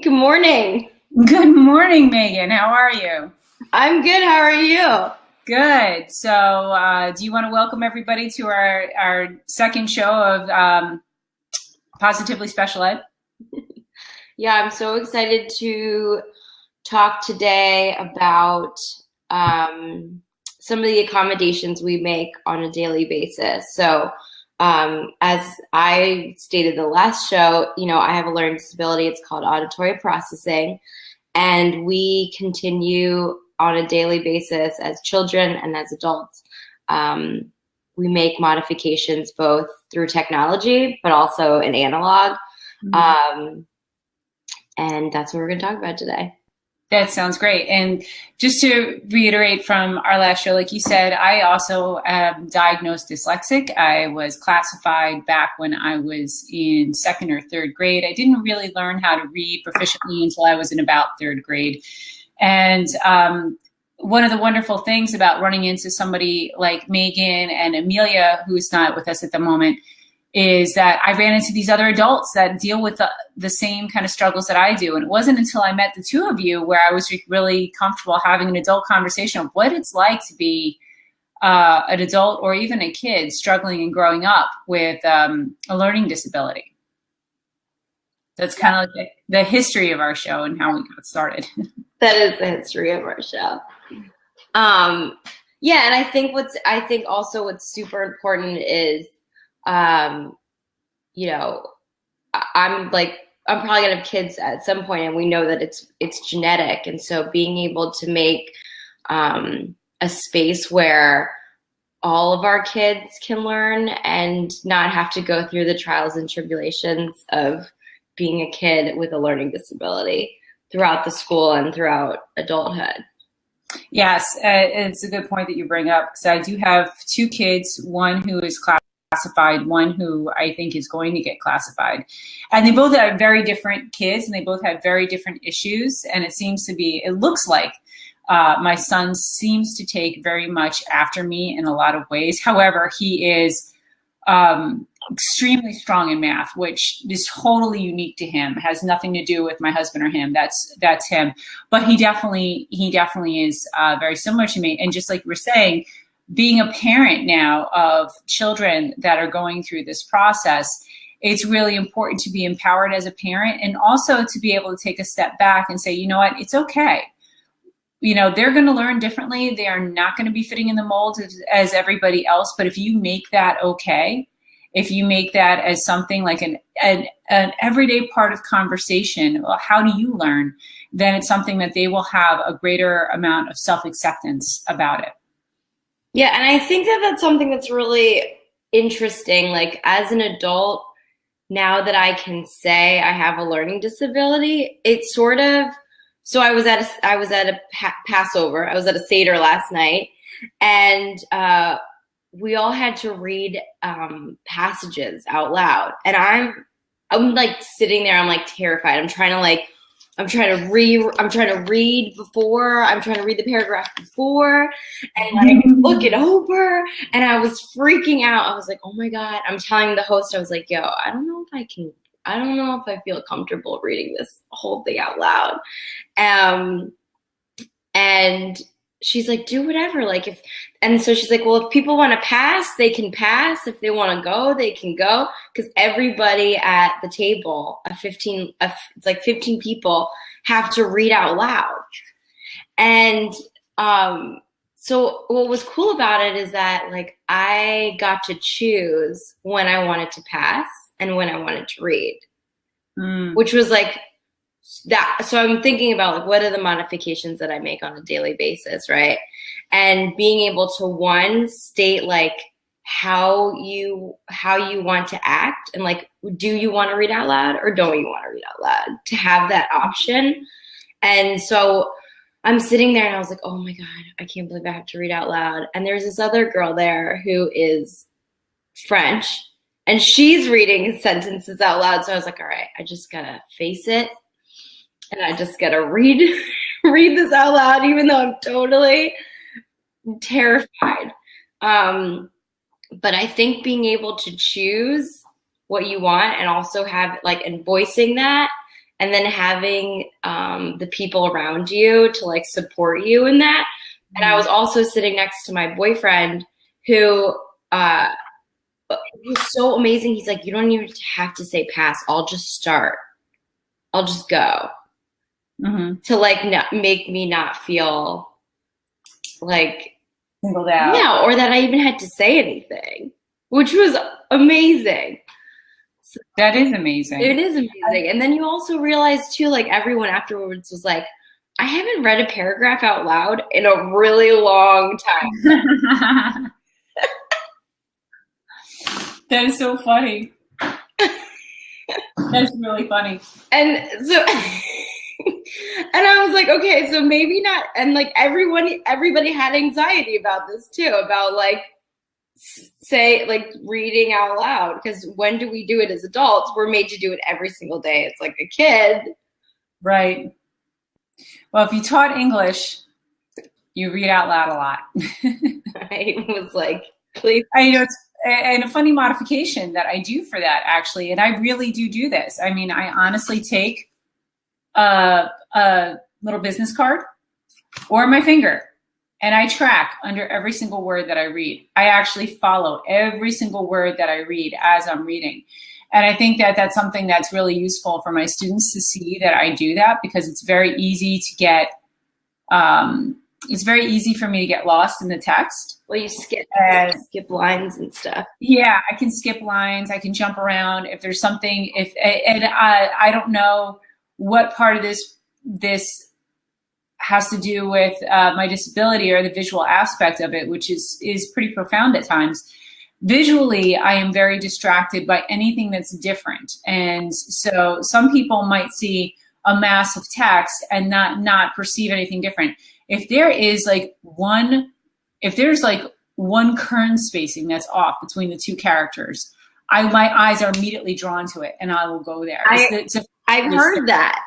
Good morning. Good morning, Megan. How are you? I'm good. How are you? Good. So, do you want to welcome everybody to our second show of Positively Special Ed? Yeah, I'm so excited to talk today about um, some of the accommodations we make on a daily basis. As I stated the last show, I have a learning disability. It's called auditory processing, and we continue on a daily basis as children and as adults. Um, we make modifications both through technology, but also in analog. Mhm. Um, and that's what we're going to talk about today. That sounds great. And just to reiterate from our last show, like you said, I also am diagnosed dyslexic. I was classified back when I was in second or third grade. I didn't really learn how to read proficiently until I was in about third grade. And one of the wonderful things about running into somebody like Megan and Amelia, who's not with us at the moment, is that I ran into these other adults that deal with the same kind of struggles that I do. And it wasn't until I met the two of you where I was really comfortable having an adult conversation of what it's like to be an adult or even a kid struggling and growing up with a learning disability. That's kind of like the history of our show and how we got started. That is the history of our show. Yeah, and I think also what's super important is, um, you know, I'm probably gonna have kids at some point, and we know that it's genetic, and so being able to make a space where all of our kids can learn and not have to go through the trials and tribulations of being a kid with a learning disability throughout the school and throughout adulthood. Yes, it's a good point that you bring up because I do have two kids, one who is classified, one who I think is going to get classified. And they both are very different kids and they both have very different issues. And it looks like my son seems to take very much after me in a lot of ways. However, he is extremely strong in math, which is totally unique to him. It has nothing to do with my husband or him. That's him. But he definitely is very similar to me. And just like you were saying, being a parent now of children that are going through this process, it's really important to be empowered as a parent and also to be able to take a step back and say, you know what, it's okay. They're going to learn differently. They are not going to be fitting in the mold as everybody else. But if you make that okay, if you make that as something like an everyday part of conversation, well, how do you learn? Then it's something that they will have a greater amount of self-acceptance about it. Yeah, and I think that that's something that's really interesting. Like as an adult, now that I can say I have a learning disability, it's sort of so I was at a Passover. I was at a Seder last night, and we all had to read passages out loud. And I'm like sitting there. I'm like terrified. I'm trying to read before. I'm trying to read the paragraph before, and like look it over. And I was freaking out. I was like, oh my God. I'm telling the host, I was like, yo, I don't know if I can. I don't know if I feel comfortable reading this whole thing out loud. And she's like, do whatever. And so she's like, well, if people want to pass, they can pass. If they want to go, they can go. Because everybody at the table, it's like 15 people, have to read out loud. And so what was cool about it is that like I got to choose when I wanted to pass and when I wanted to read, which was like that. So I'm thinking about like, what are the modifications that I make on a daily basis, right? And being able to one state like how you want to act and like, do you want to read out loud or don't you want to read out loud, to have that option. And so I'm sitting there and I was like, oh my God, I can't believe I have to read out loud. And there's this other girl there who is French and she's reading sentences out loud. So I was like, all right, I just gotta face it. And I just gotta read this out loud, even though I'm totally terrified. But I think being able to choose what you want and also have like and voicing that and then having the people around you to like support you in that. And I was also sitting next to my boyfriend who was so amazing. He's like, you don't even have to say pass. I'll just start. I'll just go. To like make me not feel like singled out. Yeah, or that I even had to say anything, which was amazing. So, that is amazing. It is amazing. And then you also realize too, like everyone afterwards was like, I haven't read a paragraph out loud in a really long time. That is so funny. That's really funny. And so and I was like, okay, so maybe not. And like everybody had anxiety about this too, about like say like reading out loud, because when do we do it as adults? We're made to do it every single day. It's like a kid. Right. Well, if you taught English, you read out loud a lot. I was like, please. I know it's and a funny modification that I do for that actually, and I really do this. I mean, I honestly take a little business card or my finger, and I track under every single word that I read. I actually follow every single word that I read as I'm reading. And I think that that's something that's really useful for my students to see that I do that, because it's very easy to get, it's very easy for me to get lost in the text. Well, you skip lines and stuff. Yeah, I can skip lines. I can jump around if there's something. And I don't know what part of this has to do with my disability or the visual aspect of it, which is pretty profound at times. Visually, I am very distracted by anything that's different. And so some people might see a mass of text and not perceive anything different. If there is like one kern spacing that's off between the two characters, my eyes are immediately drawn to it and I will go there. I've heard that.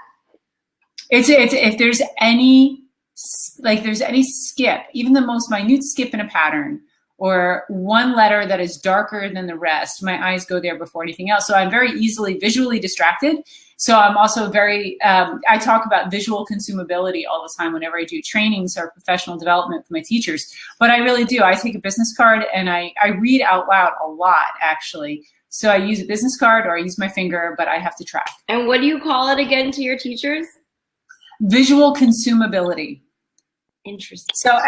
It's if there's any skip, even the most minute skip in a pattern, or one letter that is darker than the rest, my eyes go there before anything else. So I'm very easily visually distracted. So I'm also very, I talk about visual consumability all the time whenever I do trainings or professional development with my teachers. But I really do. I take a business card and I read out loud a lot, actually. So I use a business card or I use my finger, but I have to track. And what do you call it again to your teachers? Visual consumability. Interesting. So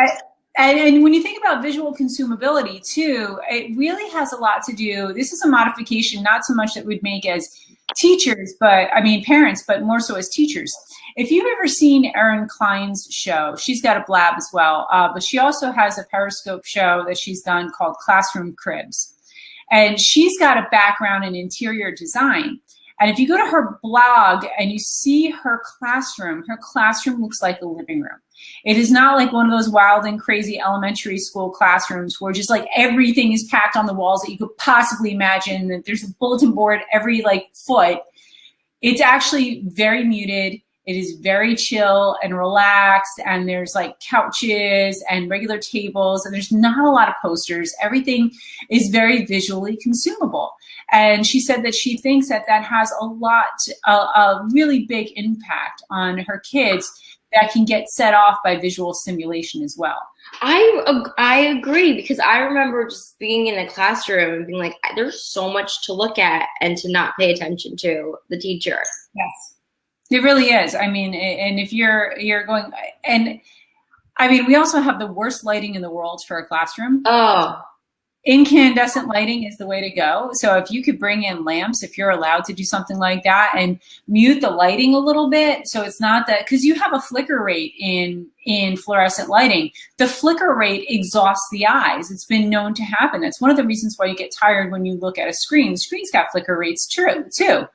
and when you think about visual consumability too, it really has a lot to do. This is a modification, not so much that we'd make as teachers, but I mean parents, but more so as teachers. If you've ever seen Erin Klein's show, she's got a blab as well, but she also has a Periscope show that she's done called Classroom Cribs. And she's got a background in interior design. And if you go to her blog and you see her classroom looks like a living room. It is not like one of those wild and crazy elementary school classrooms where just like everything is packed on the walls that you could possibly imagine, that there's a bulletin board every like foot. It's actually very muted. It is very chill and relaxed, and there's like couches and regular tables, and there's not a lot of posters. Everything is very visually consumable. And she said that she thinks that has a really big impact on her kids that can get set off by visual stimulation as well. I agree, because I remember just being in a classroom and being like, there's so much to look at and to not pay attention to the teacher. Yes. It really is. I mean, and if you're going, and I mean, we also have the worst lighting in the world for a classroom. Oh. Incandescent lighting is the way to go. So if you could bring in lamps, if you're allowed to do something like that, and mute the lighting a little bit, so it's not that, because you have a flicker rate in fluorescent lighting. The flicker rate exhausts the eyes. It's been known to happen. That's one of the reasons why you get tired when you look at a screen. The screen's got flicker rates too.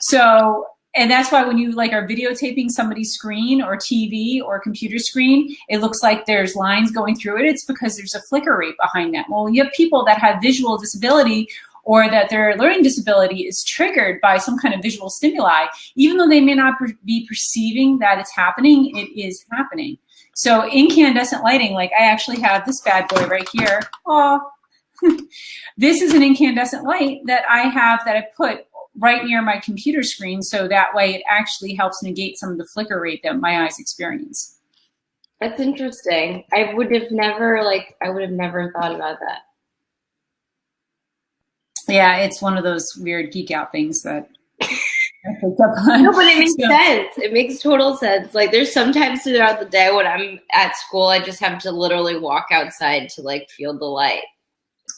So, and that's why when you like are videotaping somebody's screen or TV or computer screen, it looks like there's lines going through it. It's because there's a flicker rate behind that. Well, you have people that have visual disability, or that their learning disability is triggered by some kind of visual stimuli. Even though they may not be perceiving that it's happening, it is happening. So incandescent lighting, like I actually have this bad boy right here. Oh, this is an incandescent light that I have that I put right near my computer screen, so that way it actually helps negate some of the flicker rate that my eyes experience. That's interesting. I would have never thought about that. Yeah, it's one of those weird geek out things that I picked up on. No, but it makes sense. It makes total sense. Like there's sometimes throughout the day when I'm at school, I just have to literally walk outside to like feel the light.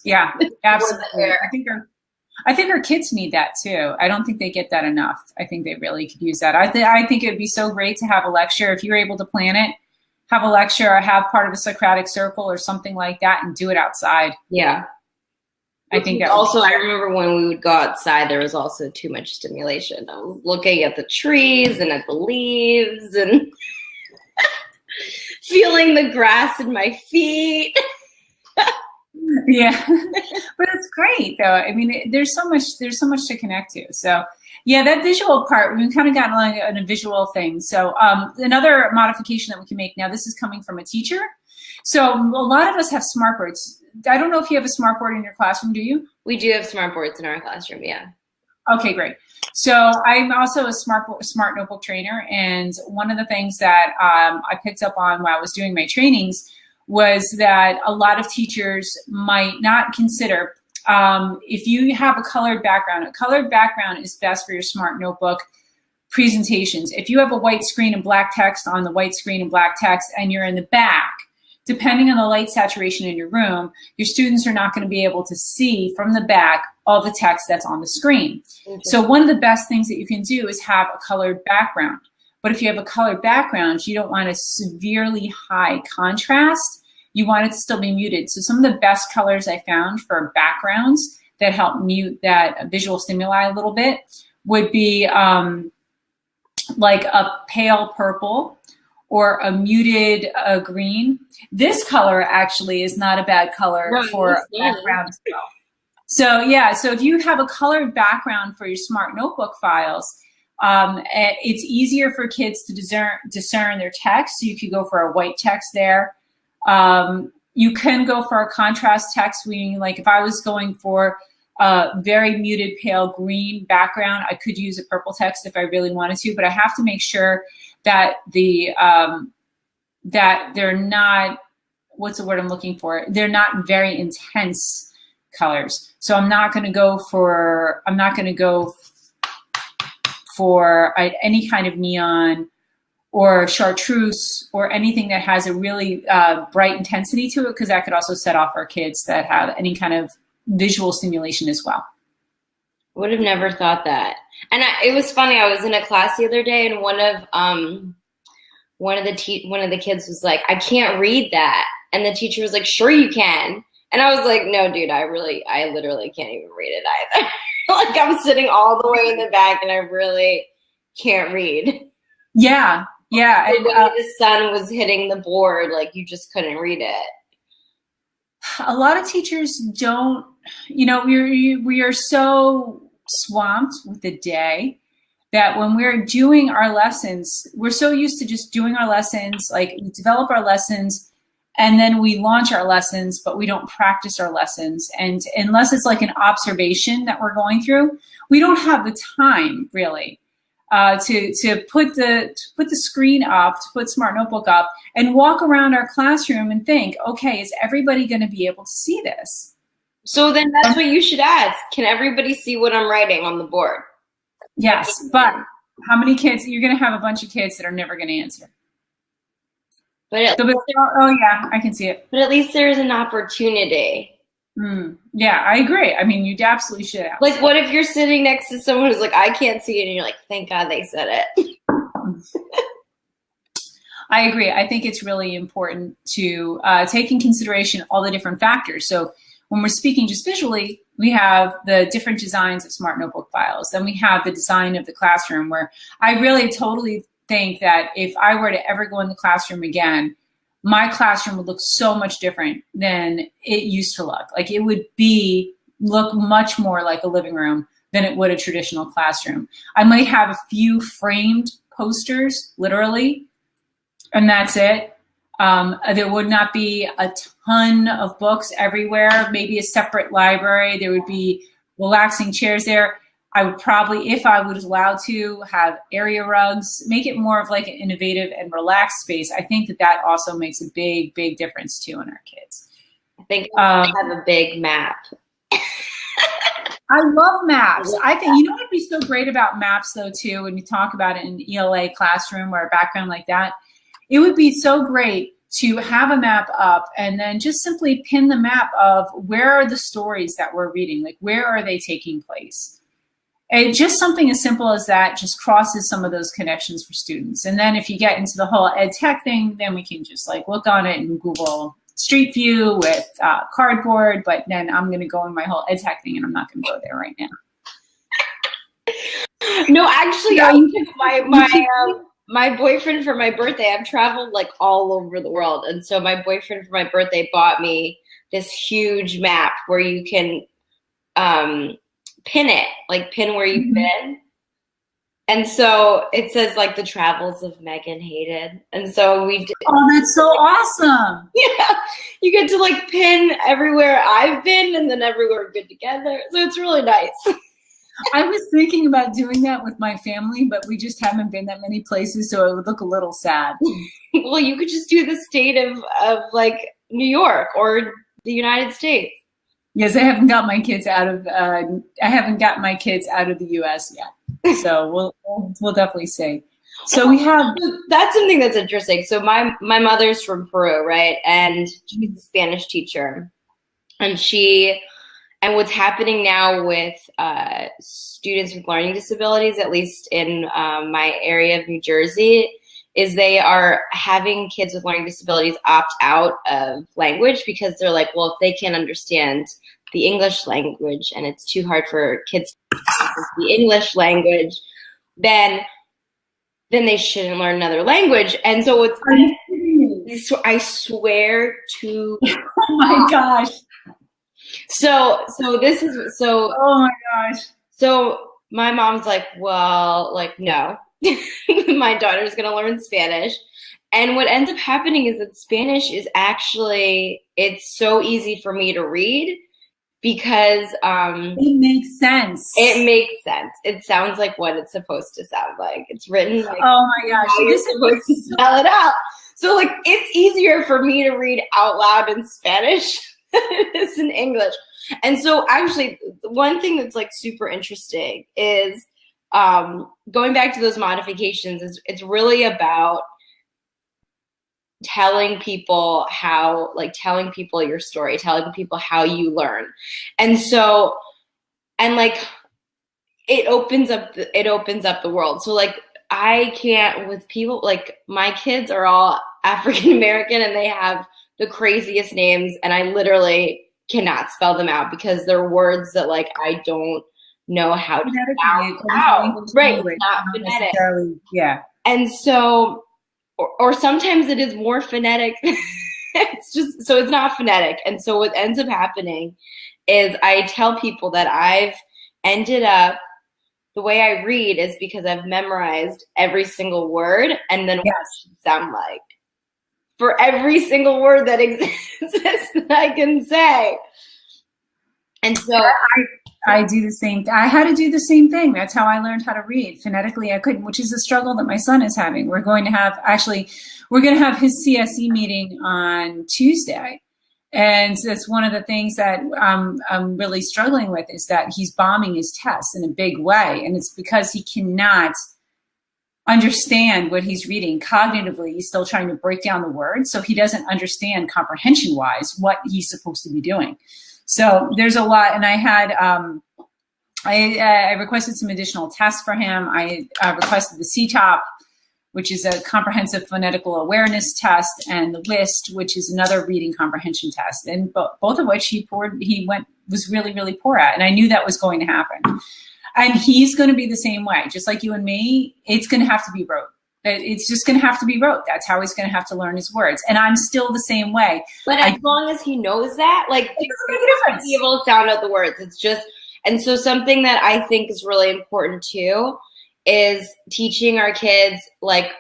Yeah, absolutely. I think our kids need that too. I don't think they get that enough. I think they really could use that. I think it would be so great to have a lecture, if you're able to plan it, have a lecture or have part of a Socratic circle or something like that and do it outside. Yeah. I think that also, I remember when we would go outside, there was also too much stimulation. I was looking at the trees and at the leaves and feeling the grass in my feet. Yeah, but it's great though. I mean, there's so much to connect to. So yeah, that visual part, we've kind of gotten like a visual thing. So another modification that we can make now, this is coming from a teacher. So a lot of us have smartboards. I don't know if you have a smartboard in your classroom, do you? We do have smartboards in our classroom, yeah. Okay, great. So I'm also a smart notebook trainer, and one of the things that I picked up on while I was doing my trainings was that a lot of teachers might not consider, if you have a colored background is best for your smart notebook presentations. If you have a white screen and black text on the white screen and black text and you're in the back, depending on the light saturation in your room, your students are not going to be able to see from the back all the text that's on the screen. So one of the best things that you can do is have a colored background. But if you have a colored background, you don't want a severely high contrast. You want it to still be muted. So some of the best colors I found for backgrounds that help mute that visual stimuli a little bit would be like a pale purple or a muted green. This color actually is not a bad color for a background as well. So yeah, so if you have a colored background for your smart notebook files, it's easier for kids to discern their text. So you could go for a white text there. You can go for a contrast text, meaning like if I was going for a very muted pale green background, I could use a purple text if I really wanted to, but I have to make sure that that they're not, what's the word I'm looking for? They're not very intense colors. So I'm not going to go for any kind of neon or chartreuse or anything that has a really bright intensity to it, because that could also set off our kids that have any kind of visual stimulation as well. Would have never thought that. And it was funny. I was in a class the other day, and one of the kids was like, "I can't read that," and the teacher was like, "Sure you can." And I was like, "No, dude, I literally can't even read it either." Like I'm sitting all the way in the back, and I really can't read. Yeah. Yeah. And when the sun was hitting the board, like you just couldn't read it. A lot of teachers don't, we are so swamped with the day that when we're doing our lessons, we're so used to just doing our lessons, like we develop our lessons and then we launch our lessons, but we don't practice our lessons. And unless it's like an observation that we're going through, we don't have the time really. To put the screen up, to put Smart Notebook up, and walk around our classroom and think, okay, is everybody going to be able to see this? So then that's what you should ask. Can everybody see what I'm writing on the board? Yes, but how many kids? You're going to have a bunch of kids that are never going to answer. But oh yeah, I can see it. But at least there's an opportunity. Yeah, I agree. I mean, you absolutely should have. Like, what if you're sitting next to someone who's like, I can't see it, and you're like, thank God they said it. I agree. I think it's really important to take in consideration all the different factors. So when we're speaking just visually, we have the different designs of Smart Notebook files. Then we have the design of the classroom, where I really totally think that if I were to ever go in the classroom again, my classroom would look so much different than it used to look. Like it would look much more like a living room than it would a traditional classroom. I might have a few framed posters, literally, and that's it. There would not be a ton of books everywhere, maybe a separate library. There would be relaxing chairs there. I would probably, if I was allowed to, have area rugs, make it more of like an innovative and relaxed space. I think that that also makes a big, big difference too in our kids. I think I have a big map. I love maps. I think, you know what would be so great about maps though too, when you talk about it in an ELA classroom or a background like that, it would be so great to have a map up and then just simply pin the map of where are the stories that we're reading, like where are they taking place? And just something as simple as that just crosses some of those connections for students. And then if you get into the whole ed tech thing, then we can just like look on it in Google Street View with cardboard, but then I'm going to go in my whole ed tech thing and I'm not going to go there right now. No, actually, my boyfriend for my birthday, I've traveled like all over the world. And so my boyfriend for my birthday bought me this huge map where you can pin it, like pin where you've been. And so it says like the travels of Meg and Hayden. And so we did. Oh, that's so awesome. Yeah. You get to like pin everywhere I've been and then everywhere we've been together. So it's really nice. I was thinking about doing that with my family, but we just haven't been that many places, so it would look a little sad. Well, you could just do the state of like New York or the United States. Yes, I haven't got my kids out of the U.S. yet, so we'll definitely see. So we have that's something that's interesting. So my mother's from Peru, right, and she's a Spanish teacher, and what's happening now with students with learning disabilities, at least in my area of New Jersey, is they are having kids with learning disabilities opt out of language because they're like, well, if they can't understand the English language and it's too hard for kids to process the English language, then they shouldn't learn another language. And so I swear to oh my gosh. So this is so. Oh my gosh. So my mom's like, well, like, no, my daughter's going to learn Spanish. And what ends up happening is that Spanish is actually, it's so easy for me to read because it makes sense. It makes sense. It sounds like what it's supposed to sound like. It's written like, oh my gosh, you're supposed to spell it out. So like, it's easier for me to read out loud in Spanish than it is in English. And so actually, one thing that's like super interesting is going back to those modifications. It's really about telling people your story, telling people how you learn. And so, and like, it opens up the world. So like, I can't, with people, like my kids are all African American and they have the craziest names, and I literally cannot spell them out because they're words that like I don't know how to spell out. Right, not phonetic. Yeah. And so, or sometimes it is more phonetic. It's just, so it's not phonetic. And so what ends up happening is I tell people that I've ended up, the way I read is because I've memorized every single word and then what it should sound like for every single word that exists that I can say. And so I do the same. I had to do the same thing. That's how I learned how to read. Phonetically, I couldn't, which is a struggle that my son is having. We're going to have his CSE meeting on Tuesday. And that's one of the things that I'm really struggling with, is that he's bombing his tests in a big way. And it's because he cannot understand what he's reading cognitively. He's still trying to break down the words. So he doesn't understand comprehension wise what he's supposed to be doing. So there's a lot. And I had, I requested some additional tests for him. I requested the CTOP, which is a comprehensive phonetical awareness test, and the WIST, which is another reading comprehension test. And both of which was really, really poor at. And I knew that was going to happen. And he's going to be the same way, just like you and me. It's going to have to be rote. It's just going to have to be rote. That's how he's going to have to learn his words. And I'm still the same way. But as long as he knows that, like, it's not be able to sound out the words. It's just, and so something that I think is really important too is teaching our kids, like,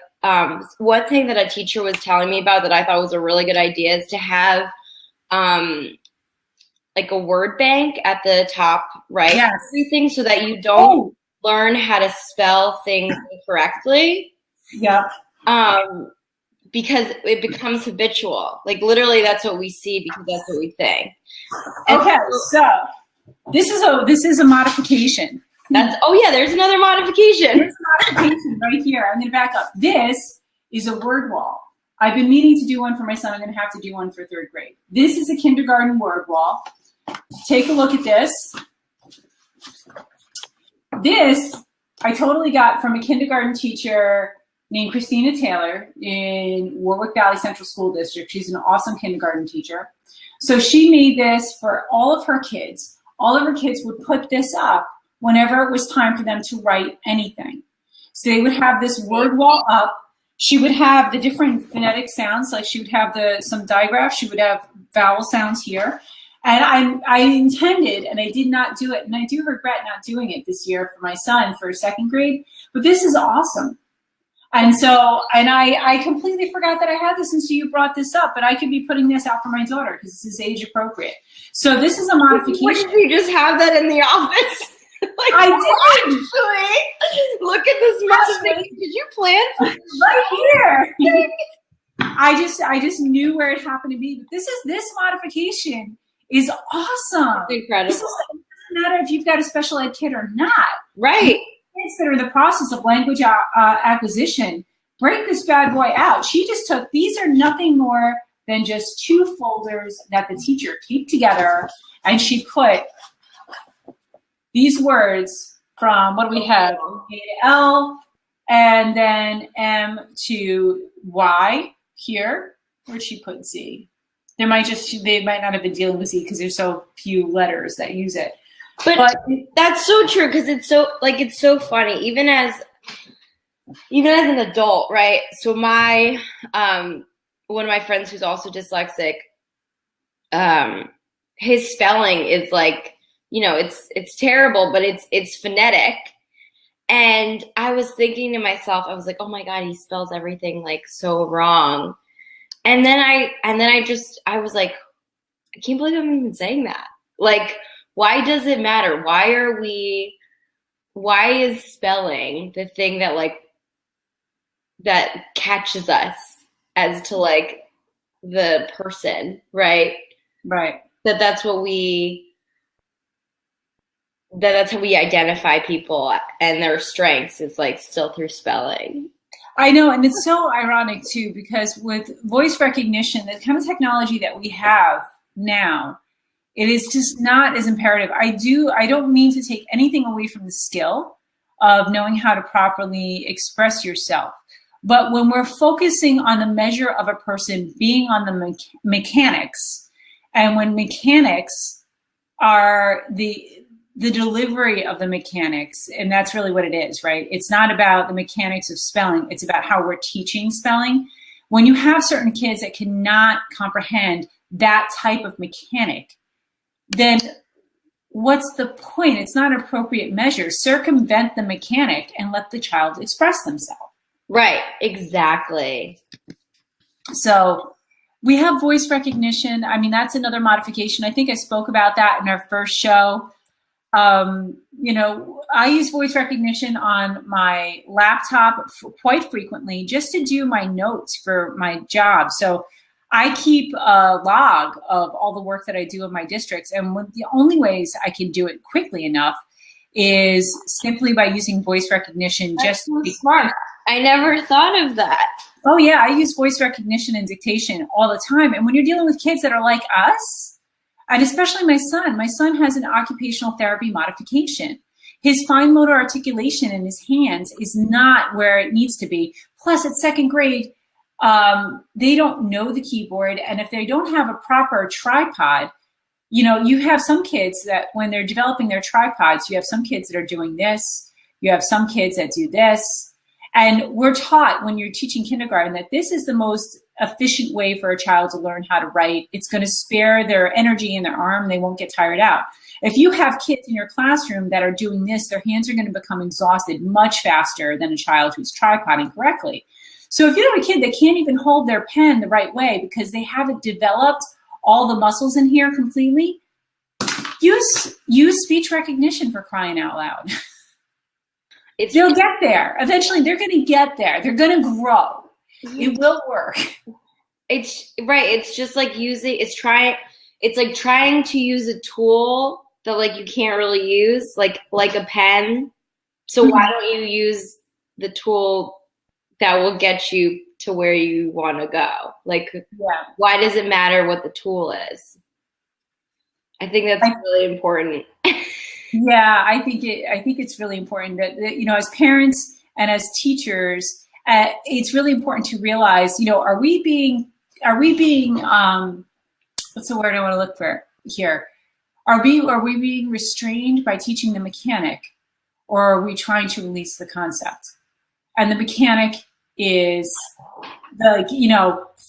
one thing that a teacher was telling me about that I thought was a really good idea is to have like a word bank at the top right Yes. everything so that you don't learn how to spell things incorrectly. Yeah. Because it becomes habitual. Like literally that's what we see because that's what we think. Okay, so this is a modification. That's there's another modification. There's a modification right here. I'm gonna back up. This is a word wall. I've been meaning to do one for my son. I'm gonna have to do one for 3rd grade. This is a kindergarten word wall. Take a look at this. This I totally got from a kindergarten teacher named Christina Taylor in Warwick Valley Central School District. She's an awesome kindergarten teacher. So she made this for all of her kids. All of her kids would put this up whenever it was time for them to write anything. So they would have this word wall up. She would have the different phonetic sounds, like she would have some digraphs. She would have vowel sounds here. And I intended, and I did not do it, and I do regret not doing it this year for my son for 2nd grade, but this is awesome. And so, and I completely forgot that I had this, and so you brought this up, but I could be putting this out for my daughter because this is age appropriate. So this is a modification. What, did you just have that in the office? Like, I did. Actually, look at this modification. Did you plan for this? Right here? I just knew where it happened to be. But this modification is awesome. It's incredible. It doesn't matter if you've got a special ed kid or not. Right. Kids that are in the process of language acquisition, break this bad boy out. She just took, these are nothing more than just 2 folders that the teacher taped together, and she put these words from, what do we have? A to L, and then M to Y here. Where'd she put Z? They might not have been dealing with Z because there's so few letters that use it. But that's so true because it's so funny, even as an adult, right? So my one of my friends who's also dyslexic, his spelling is like, it's terrible, but it's phonetic. And I was thinking to myself, I was like, oh my God, he spells everything like so wrong. And then I was like, I can't believe I'm even saying that. Like, why does it matter? Why is spelling the thing that catches us as to like the person, right? Right. That's how we identify people and their strengths is like still through spelling. I know, and it's so ironic too, because with voice recognition, the kind of technology that we have now, it is just not as imperative. I don't mean to take anything away from the skill of knowing how to properly express yourself. But when we're focusing on the measure of a person being on the mechanics, and when mechanics are the delivery of the mechanics, and that's really what it is, right? It's not about the mechanics of spelling. It's about how we're teaching spelling. When you have certain kids that cannot comprehend that type of mechanic, then what's the point? It's not an appropriate measure. Circumvent the mechanic and let the child express themselves. Right, exactly. So we have voice recognition. I mean, that's another modification. I think I spoke about that in our first show. I use voice recognition on my laptop quite frequently just to do my notes for my job. So I keep a log of all the work that I do in my districts. And the only ways I can do it quickly enough is simply by using voice recognition. That's so smart. I never thought of that. Oh yeah, I use voice recognition and dictation all the time. And when you're dealing with kids that are like us, and especially my son has an occupational therapy modification. His fine motor articulation in his hands is not where it needs to be. Plus at 2nd grade, they don't know the keyboard. And if they don't have a proper tripod, you have some kids that when they're developing their tripods, you have some kids that are doing this, you have some kids that do this. And we're taught when you're teaching kindergarten that this is the most efficient way for a child to learn how to write. It's going to spare their energy in their arm. They won't get tired out. If you have kids in your classroom that are doing this, their hands are going to become exhausted much faster than a child who's tripoding correctly. So if you have a kid that can't even hold their pen the right way because they haven't developed all the muscles in here completely, Use speech recognition, for crying out loud. They'll get there. Eventually, they're going to get there. They're going to grow. It will work. It's right. It's just like it's like trying to use a tool that like you can't really use, like a pen. So why don't you use the tool that will get you to where you want to go? Like, why does it matter what the tool is? I think that's really important. Yeah, I think it's really important that, you know, as parents and as teachers, it's really important to realize, you know, are we being what's the word I want to look for here? Are we being restrained by teaching the mechanic, or are we trying to release the concept? And the mechanic is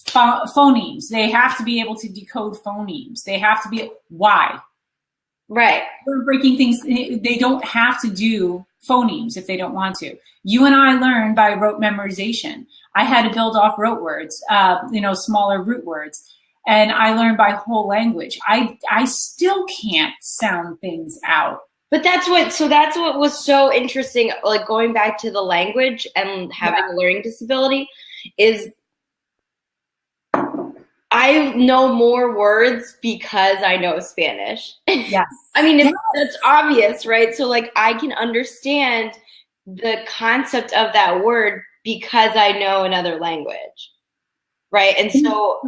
phonemes. They have to be able to decode phonemes. They have to be, why? Right. We're breaking things. They don't have to do phonemes if they don't want to. You and I learned by rote memorization. I had to build off rote words, smaller root words. And I learned by whole language. I still can't sound things out. But that's what was so interesting, like going back to the language and having a learning disability, is I know more words because I know Spanish. Yes. I mean, that's obvious, right? So like I can understand the concept of that word because I know another language, right? And so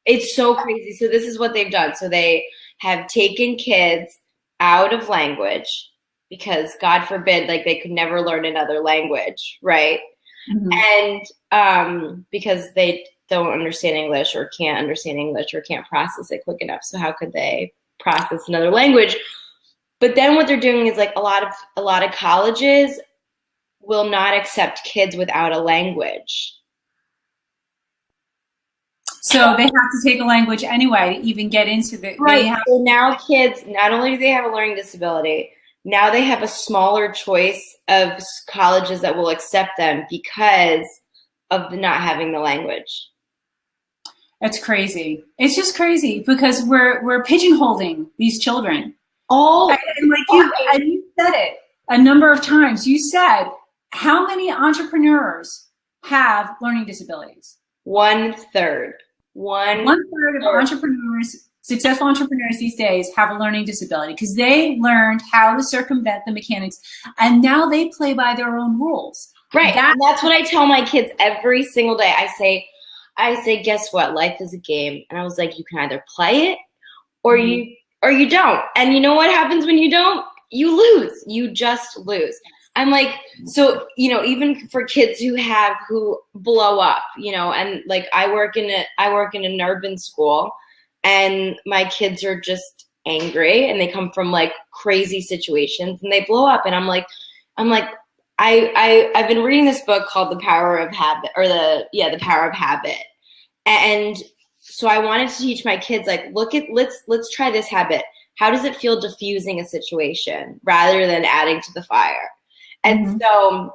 it's so crazy. So this is what they've done. So they have taken kids out of language because God forbid, like they could never learn another language, right? Mm-hmm. And because they don't understand English or can't understand English or can't process it quick enough. So how could they process another language? But then what they're doing is like a lot of colleges will not accept kids without a language. So they have to take a language anyway to even get into the So now kids, not only do they have a learning disability, now they have a smaller choice of colleges that will accept them because of not having the language. That's crazy. It's just crazy because we're pigeonholing these children. And you said it a number of times. You said, how many entrepreneurs have learning disabilities? 1/3. One-third of entrepreneurs, successful entrepreneurs these days, have a learning disability because they learned how to circumvent the mechanics, and now they play by their own rules. Right. And that's what I tell my kids every single day. I say, guess what? Life is a game. And I was like, you can either play it or you don't. And you know what happens when you don't? You lose. You just lose. I'm like, so, you know, even for kids who blow up, you know, and like I work in an urban school and my kids are just angry and they come from like crazy situations and they blow up. And I'm like, I've been reading this book called The Power of Habit, or The Power of Habit. And so I wanted to teach my kids, like, let's try this habit. How does it feel diffusing a situation rather than adding to the fire? And so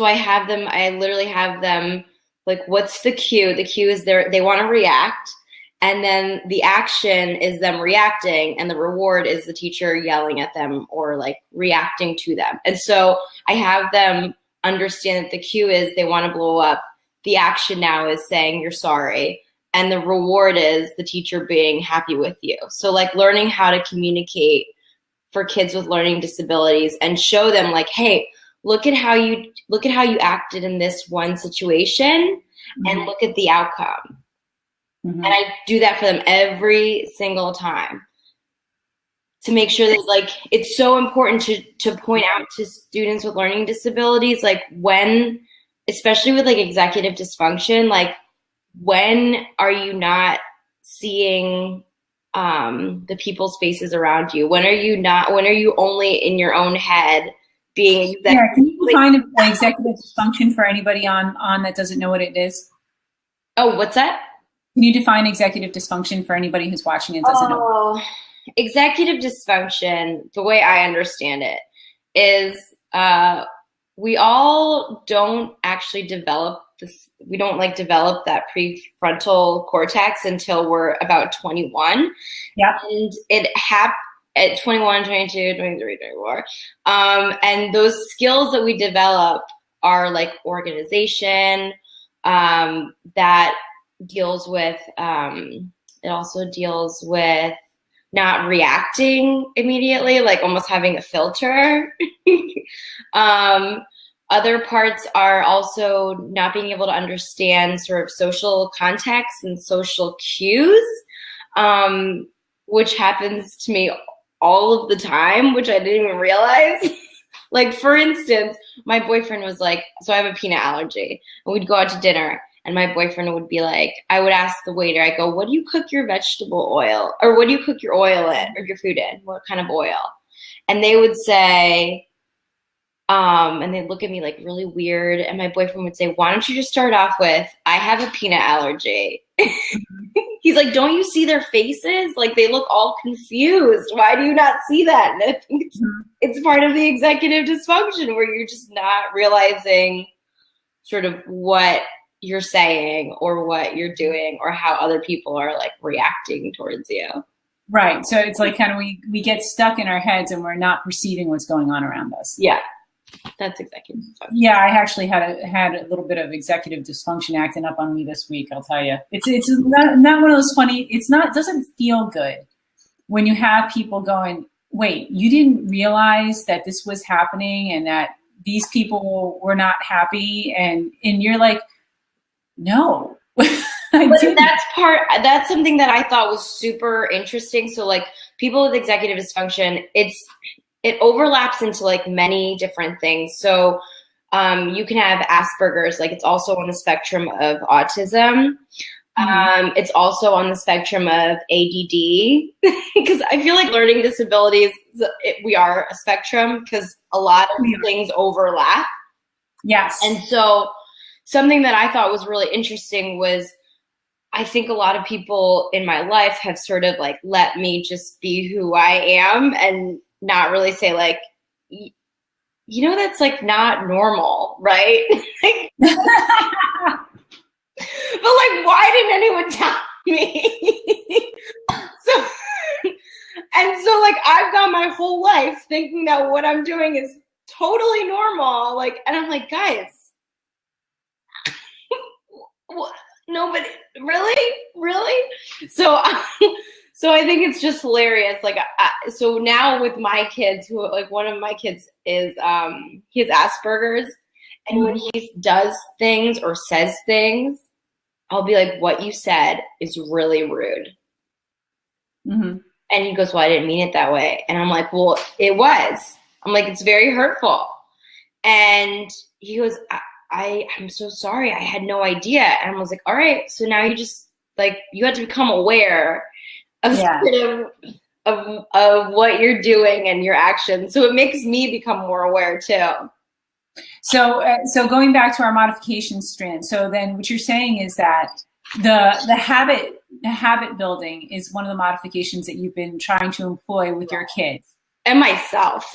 I literally have them like, what's the cue? The cue is they want to react. And then the action is them reacting, and the reward is the teacher yelling at them or like reacting to them. And so I have them understand that the cue is they want to blow up. The action now is saying you're sorry. And the reward is the teacher being happy with you. So like learning how to communicate for kids with learning disabilities and show them like, hey, look at how you acted in this one situation and look at the outcome. And I do that for them every single time to make sure that like, it's so important to point out to students with learning disabilities, like when, especially with like executive dysfunction, like when are you not seeing the people's faces around you? When are you only in your own head being can you define an executive dysfunction for anybody on that doesn't know what it is? Oh, what's that? Can you define executive dysfunction for anybody who's watching and doesn't know? Executive dysfunction, the way I understand it, is we all don't actually develop we don't like develop that prefrontal cortex until we're about 21. Yeah. And it happened at 21, 22, 23, 24. And those skills that we develop are like organization, that deals with, it also deals with not reacting immediately, like almost having a filter. Other parts are also not being able to understand sort of social context and social cues, which happens to me all of the time, which I didn't even realize. Like, for instance, my boyfriend was like, so I have a peanut allergy, and we'd go out to dinner, and my boyfriend would be like, I would ask the waiter, I go, what do you cook your vegetable oil, or what do you cook your oil in, or your food in? What kind of oil? And they would say, and they'd look at me like really weird, and my boyfriend would say, why don't you just start off with, I have a peanut allergy. He's like, don't you see their faces? Like, they look all confused. Why do you not see that? And I think it's part of the executive dysfunction, where you're just not realizing sort of what you're saying or what you're doing or how other people are like reacting towards you. Right. So it's like kind of we get stuck in our heads and we're not perceiving what's going on around us. Yeah. That's executive dysfunction. Yeah, I actually had a little bit of executive dysfunction acting up on me this week. I'll tell you, it's not one of those funny. It doesn't feel good when you have people going, wait, you didn't realize that this was happening and that these people were not happy, and you're like, no. That's something that I thought was super interesting. So like people with executive dysfunction, it overlaps into like many different things. So you can have Asperger's, like it's also on the spectrum of autism. It's also on the spectrum of ADD, because I feel like learning disabilities, we are a spectrum because a lot of things overlap. Yes. And so something that I thought was really interesting was, I think a lot of people in my life have sort of like let me just be who I am and not really say like, you know, that's like not normal, right? But like, why didn't anyone tell me? So like I've gone my whole life thinking that what I'm doing is totally normal. Like, and I'm like, guys, what? Nobody, really? So I think it's just hilarious. Like, so now with my kids, who like one of my kids is, he has Asperger's, and when he does things or says things, I'll be like, what you said is really rude. Mm-hmm. And he goes, well, I didn't mean it that way. And I'm like, well, it was. I'm like, it's very hurtful. And he goes, I'm so sorry. I had no idea. And I was like, all right. So now you just like, you have to become aware of of what you're doing and your actions. So it makes me become more aware too. So going back to our modification strand. So then what you're saying is that the habit building is one of the modifications that you've been trying to employ with your kids. And myself.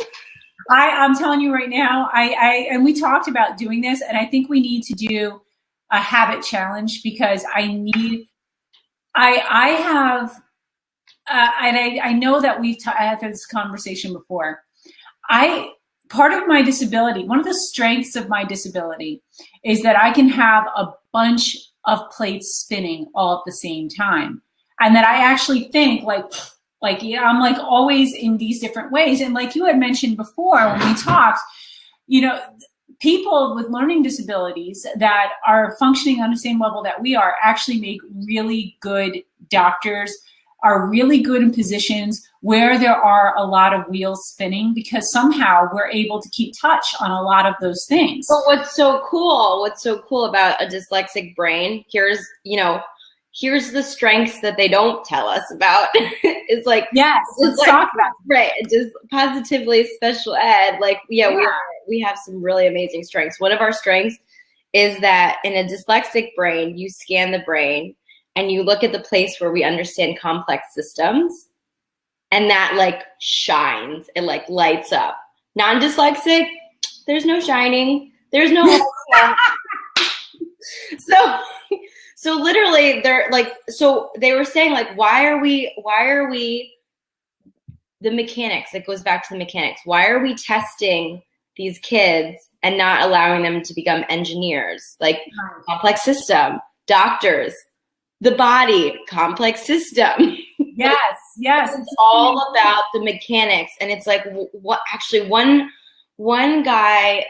I'm telling you right now, and we talked about doing this, and I think we need to do a habit challenge, because I know that we've had this conversation before. Part of my disability, one of the strengths of my disability is that I can have a bunch of plates spinning all at the same time. And that I actually think like I'm like always in these different ways. And like you had mentioned before when we talked, you know, people with learning disabilities that are functioning on the same level that we are actually make really good doctors, are really good in positions where there are a lot of wheels spinning, because somehow we're able to keep touch on a lot of those things. But what's so cool about a dyslexic brain, here's the strengths that they don't tell us about. It's like, yes, let's talk about it. Right. Just positively special ed. Like, we have some really amazing strengths. One of our strengths is that in a dyslexic brain, you scan the brain and you look at the place where we understand complex systems, and that like shines. It like lights up. Non-dyslexic, there's no shining. There's no So, so literally they're like, so they were saying like, why are we, the mechanics, it goes back to the mechanics. Why are we testing these kids and not allowing them to become engineers? Like complex system, doctors, the body, complex system. Yes, yes. It's all about the mechanics. And it's like, what actually one guy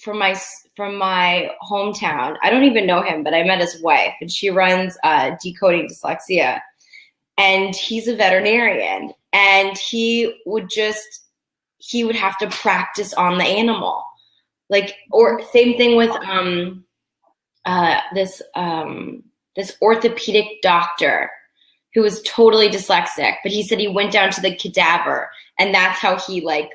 from my hometown, I don't even know him, but I met his wife and she runs Decoding Dyslexia. And he's a veterinarian, and he would have to practice on the animal. Like, or same thing with this orthopedic doctor who was totally dyslexic, but he said he went down to the cadaver, and that's how he like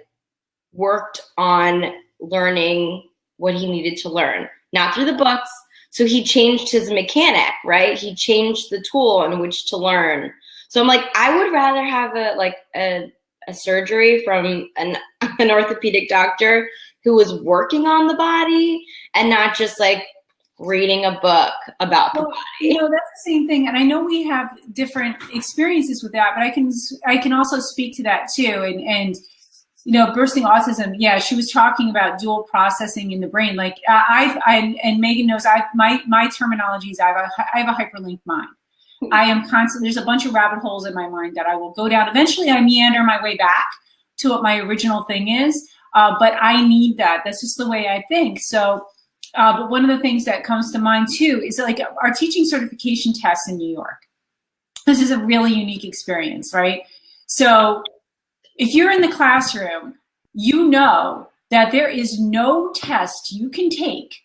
worked on learning what he needed to learn, not through the books. So he changed his mechanic, right? He changed the tool in which to learn. So I'm like, I would rather have a surgery from an orthopedic doctor who was working on the body and not just like reading a book about the body. You know, that's the same thing. And I know we have different experiences with that, but I can also speak to that too. And you know, bursting autism, yeah, she was talking about dual processing in the brain. Like and Megan knows, my terminology is I have a hyperlinked mind. I am constantly, there's a bunch of rabbit holes in my mind that I will go down. Eventually I meander my way back to what my original thing is. But I need that. That's just the way I think. So, but one of the things that comes to mind too is like our teaching certification tests in New York. This is a really unique experience, right? So if you're in the classroom, you know that there is no test you can take,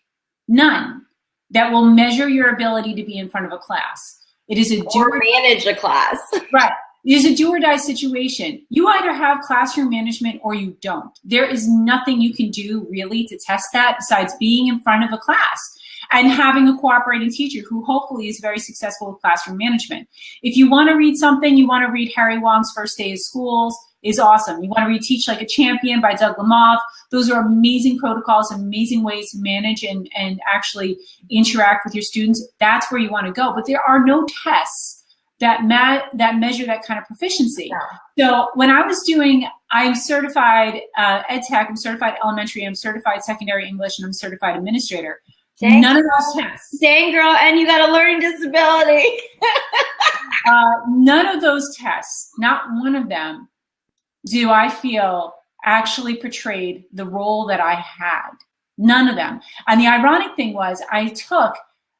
none, that will measure your ability to be in front of a class. It is or manage a class. Right. It is a do or die situation. You either have classroom management or you don't. There is nothing you can do really to test that besides being in front of a class and having a cooperating teacher who hopefully is very successful with classroom management. If you want to read something, you want to read Harry Wong's First Day of Schools is awesome. You want to read Teach Like a Champion by Doug Lemov. Those are amazing protocols, amazing ways to manage and actually interact with your students. That's where you want to go. But there are no tests that measure that kind of proficiency. Yeah. So when I was doing, I'm certified ed tech, I'm certified elementary, I'm certified secondary English, and I'm certified administrator. Dang. None of those tests. Dang, girl, and you got a learning disability. None of those tests, not one of them, do I feel actually portrayed the role that I had. None of them. And the ironic thing was I took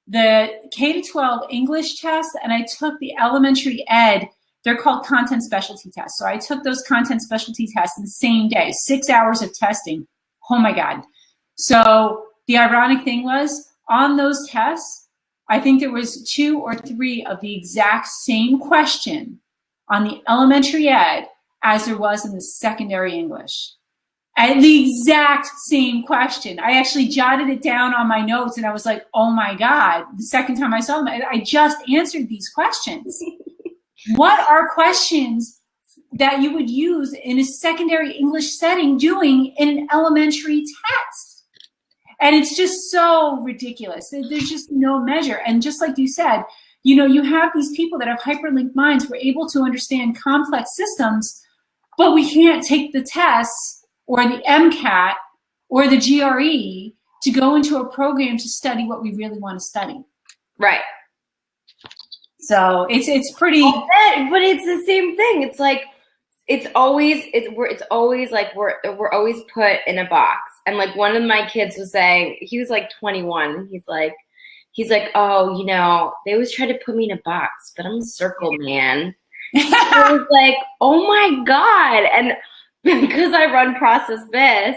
the K-12 English test and I took the elementary ed, they're called content specialty tests. So I took those content specialty tests in the same day, 6 hours of testing. Oh my God. So the ironic thing was on those tests, I think there was 2 or 3 of the exact same question on the elementary ed as there was in the secondary English. And the exact same question. I actually jotted it down on my notes and I was like, oh my God, the second time I saw them, I just answered these questions. What are questions that you would use in a secondary English setting doing in an elementary test? And it's just so ridiculous. There's just no measure. And just like you said, you know, you have these people that have hyperlinked minds who are able to understand complex systems, but we can't take the tests or the MCAT or the GRE to go into a program to study what we really want to study. Right. So it's pretty. But it's the same thing. It's like it's always like we're always put in a box. And like one of my kids was saying, he was like 21. He's like, oh, you know, they always try to put me in a box, but I'm a circle man. I was like, oh my God. And because I run Process This,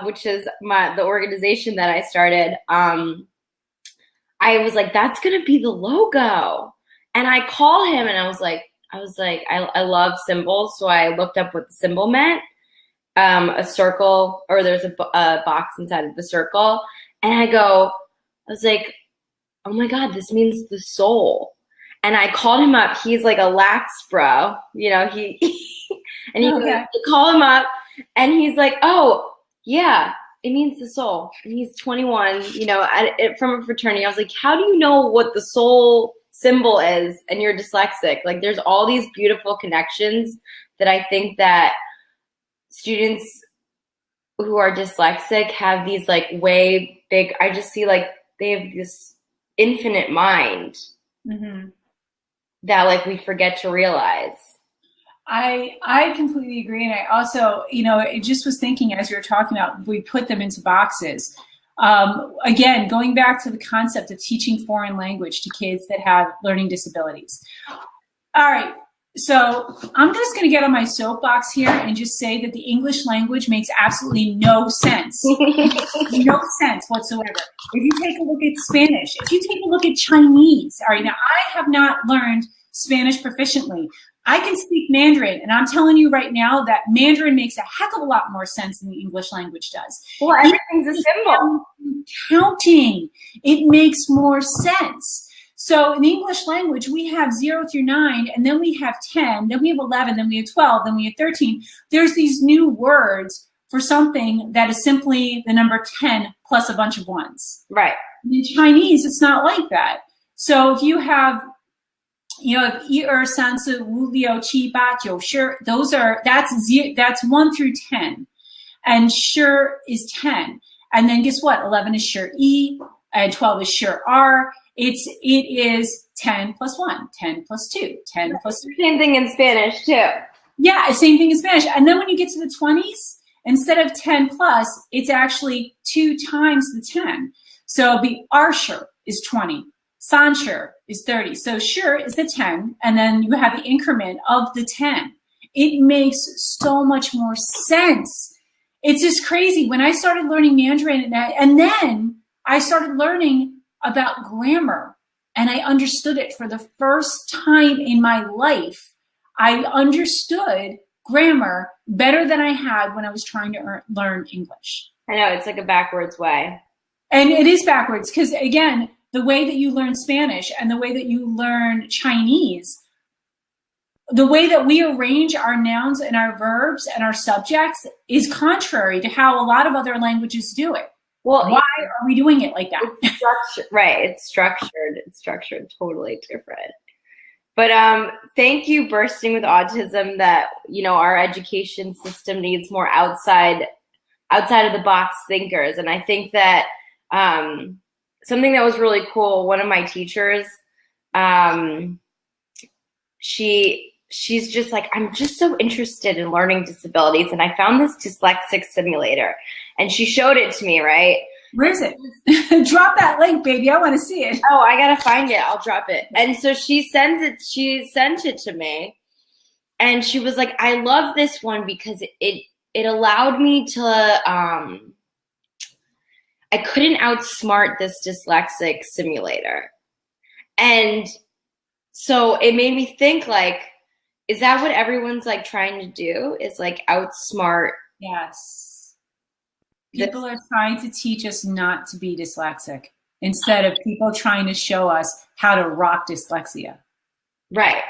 which is the organization that I started, I was like, that's going to be the logo. And I called him and I was like, I love symbols. So I looked up what the symbol meant, a circle, or there's a box inside of the circle. And I was like, oh my God, this means the soul. And I called him up. He's like a lax bro, you know, and he called him up and he's like, oh yeah, it means the soul. And he's 21, you know, from a fraternity. I was like, how do you know what the soul symbol is and you're dyslexic? Like, there's all these beautiful connections that I think that students who are dyslexic have these like way big, I just see like they have this infinite mind that like we forget to realize. I completely agree. And I also, you know, it just was thinking as you were talking about, we put them into boxes. Again, going back to the concept of teaching foreign language to kids that have learning disabilities. All right. So I'm just going to get on my soapbox here and just say that the English language makes absolutely no sense. No sense whatsoever. If you take a look at Spanish, if you take a look at Chinese, all right, now I have not learned Spanish proficiently. I can speak Mandarin, and I'm telling you right now that Mandarin makes a heck of a lot more sense than the English language does. Well, everything's a symbol. Counting, it makes more sense. So in the English language, we have 0 through 9, and then we have 10, then we have 11, then we have 12, then we have 13. There's these new words for something that is simply the number 10 plus a bunch of ones. Right. In Chinese, it's not like that. So if you have, you know, if 1, 2, 3, 4, 5, 6, 7, 8, that's 1 through 10. And sure is 10. And then guess what? 11 is sure E, and 12 is sure R. It is 10 plus 1, 10 plus 2, 10 plus 3. Same thing in Spanish too. Yeah, same thing in Spanish. And then when you get to the 20s, instead of 10 plus, it's actually 2 times the 10. So it'll be Arsher is 20. Sanshur is 30. So sure is the 10, and then you have the increment of the 10. It makes so much more sense. It's just crazy. When I started learning Mandarin, and then I started learning about grammar, and I understood it for the first time in my life. I understood grammar better than I had when I was trying to learn English. I know, it's like a backwards way. And it is backwards because, again, the way that you learn Spanish and the way that you learn Chinese, the way that we arrange our nouns and our verbs and our subjects is contrary to how a lot of other languages do it. Well, why are we doing it like that? It's right. It's structured. It's structured totally different. But thank you, Bursting with Autism, that, you know, our education system needs more outside of the box thinkers. And I think that something that was really cool, one of my teachers, she's just like, I'm just so interested in learning disabilities, and I found this dyslexic simulator, and she showed it to me, right? Where is it? Drop that link, baby. I want to see it. Oh, I gotta find it. I'll drop it. And so she sent it to me, and she was like, I love this one because it allowed me to I couldn't outsmart this dyslexic simulator. And so it made me think, like, is that what everyone's like trying to do? Is like outsmart? Yes. People are trying to teach us not to be dyslexic instead of people trying to show us how to rock dyslexia. Right.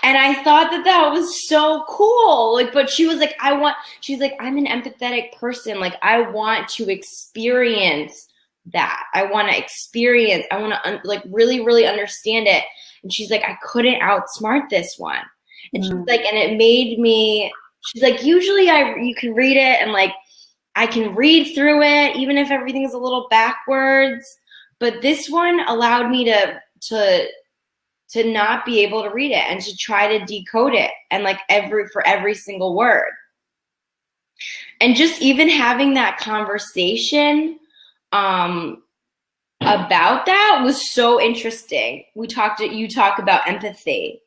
And I thought that was so cool. Like, but she was like, she's like, I'm an empathetic person. Like, I want to experience that. I want to like really, really understand it. And she's like, I couldn't outsmart this one. And she's like, and it made me, she's like, usually you can read it and like, I can read through it, even if everything's a little backwards. But this one allowed me to not be able to read it and to try to decode it, and like for every single word. And just even having that conversation about that was so interesting. You talk about empathy,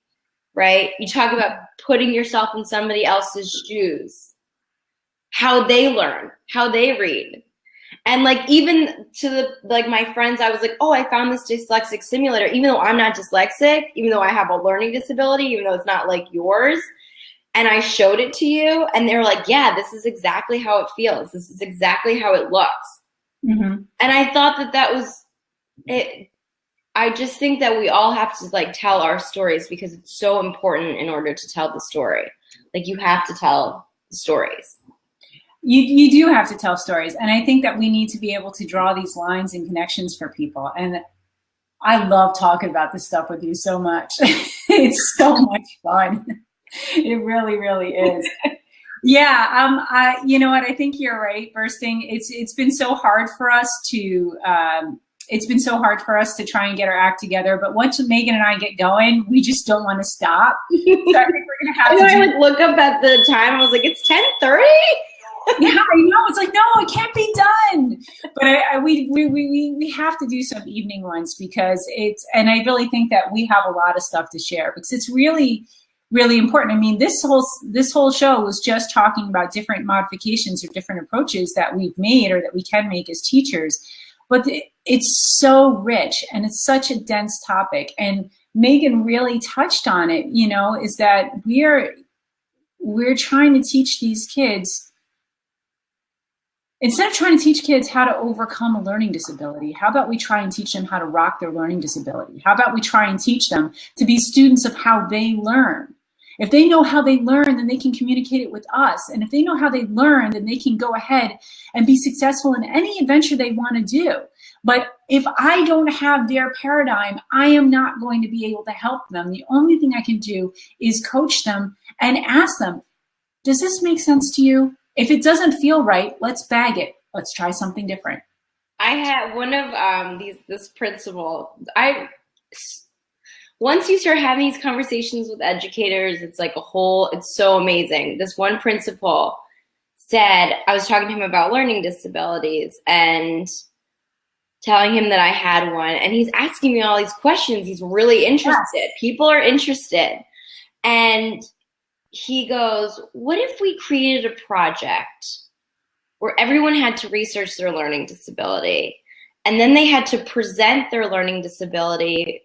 right? You talk about putting yourself in somebody else's shoes, how they learn, how they read. And like, even to my friends, I was like, oh, I found this dyslexic simulator, even though I'm not dyslexic, even though I have a learning disability, even though it's not like yours. And I showed it to you, and they were like, yeah, this is exactly how it feels. This is exactly how it looks. Mm-hmm. And I thought that was it. I just think that we all have to like tell our stories, because it's so important in order to tell the story. Like, you have to tell the stories. you do have to tell stories. And I think that we need to be able to draw these lines and connections for people. And I love talking about this stuff with you so much. It's so much fun. It really, really is. Yeah, you know what? I think you're right, Bursting. It's been so hard for us to try and get our act together. But once Megan and I get going, we just don't want to stop. So I think we're gonna have to. I would look up at the time. I was like, it's 10:30. Yeah, I know. It's like, no, it can't be done. But we have to do some evening ones because and I really think that we have a lot of stuff to share because it's really, really important. I mean, this whole show was just talking about different modifications or different approaches that we've made or that we can make as teachers. But it's so rich and it's such a dense topic. And Megan really touched on it, is that we're trying to teach these kids. Instead of trying to teach kids how to overcome a learning disability, how about we try and teach them how to rock their learning disability? How about we try and teach them to be students of how they learn? If they know how they learn, then they can communicate it with us. And if they know how they learn, then they can go ahead and be successful in any adventure they want to do. But if I don't have their paradigm, I am not going to be able to help them. The only thing I can do is coach them and ask them, does this make sense to you? If it doesn't feel right, let's bag it. Let's try something different. I had one of this principal. Once you start having these conversations with educators, it's like it's so amazing. This one principal said, I was talking to him about learning disabilities and telling him that I had one, and he's asking me all these questions. He's really interested. Yes. People are interested. And he goes, what if we created a project where everyone had to research their learning disability and then they had to present their learning disability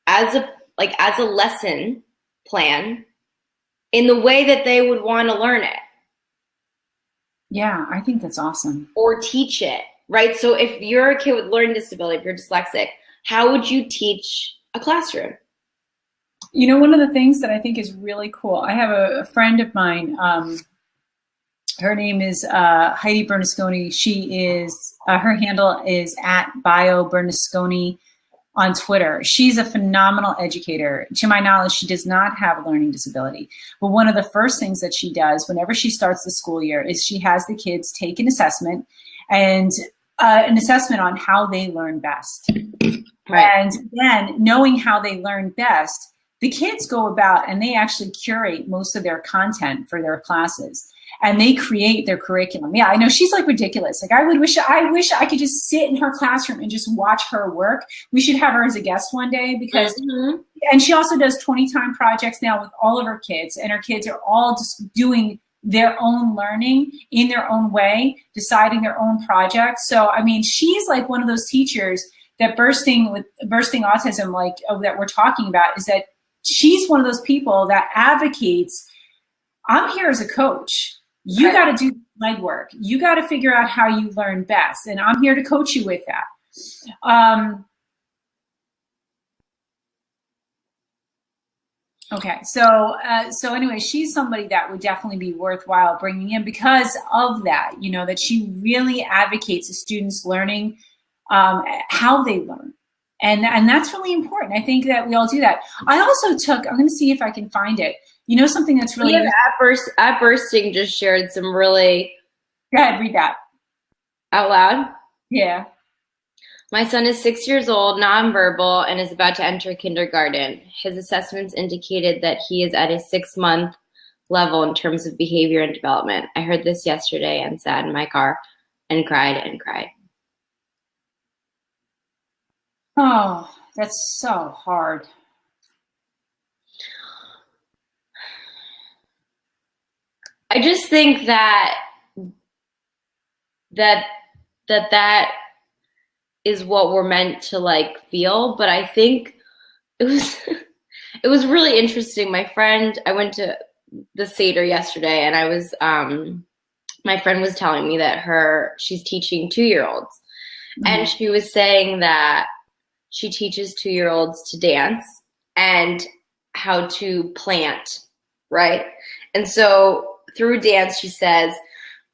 as a lesson plan in the way that they would want to learn it? Yeah, I think that's awesome. Or teach it, right? So if you're a kid with learning disability, if you're dyslexic, how would you teach a classroom? One of the things that I think is really cool, I have a friend of mine, her name is Heidi Bernasconi. She is, her handle is @BioBernasconi on Twitter. She's a phenomenal educator. To my knowledge, she does not have a learning disability. But one of the first things that she does whenever she starts the school year is she has the kids take an assessment and an assessment on how they learn best. Right. And then knowing how they learn best, the kids go about and they actually curate most of their content for their classes and they create their curriculum. Yeah, I know she's like ridiculous. Like I wish I could just sit in her classroom and just watch her work. We should have her as a guest one day because, and she also does 20-time projects now with all of her kids, and her kids are all just doing their own learning in their own way, deciding their own projects. So, I mean, she's like one of those teachers that bursting autism, like that we're talking about, is that she's one of those people that advocates, I'm here as a coach. You got to do legwork. You got to figure out how you learn best. And I'm here to coach you with that. Okay, so anyway, she's somebody that would definitely be worthwhile bringing in because of that, that she really advocates the students learning how they learn. And that's really important. I think that we all do that. I also took, I'm going to see if I can find it. Something that's really at Bursting just shared some really. Go ahead, read that out loud. Yeah. My son is 6 years old, nonverbal, and is about to enter kindergarten. His assessments indicated that he is at a 6-month level in terms of behavior and development. I heard this yesterday and sat in my car and cried and cried. Oh, that's so hard. I just think that is what we're meant to like feel, but I think it was really interesting. My friend, I went to the Seder yesterday, and I was my friend was telling me that she's teaching 2-year-olds, and she was saying that she teaches 2-year-olds to dance and how to plant, right? And so through dance, she says,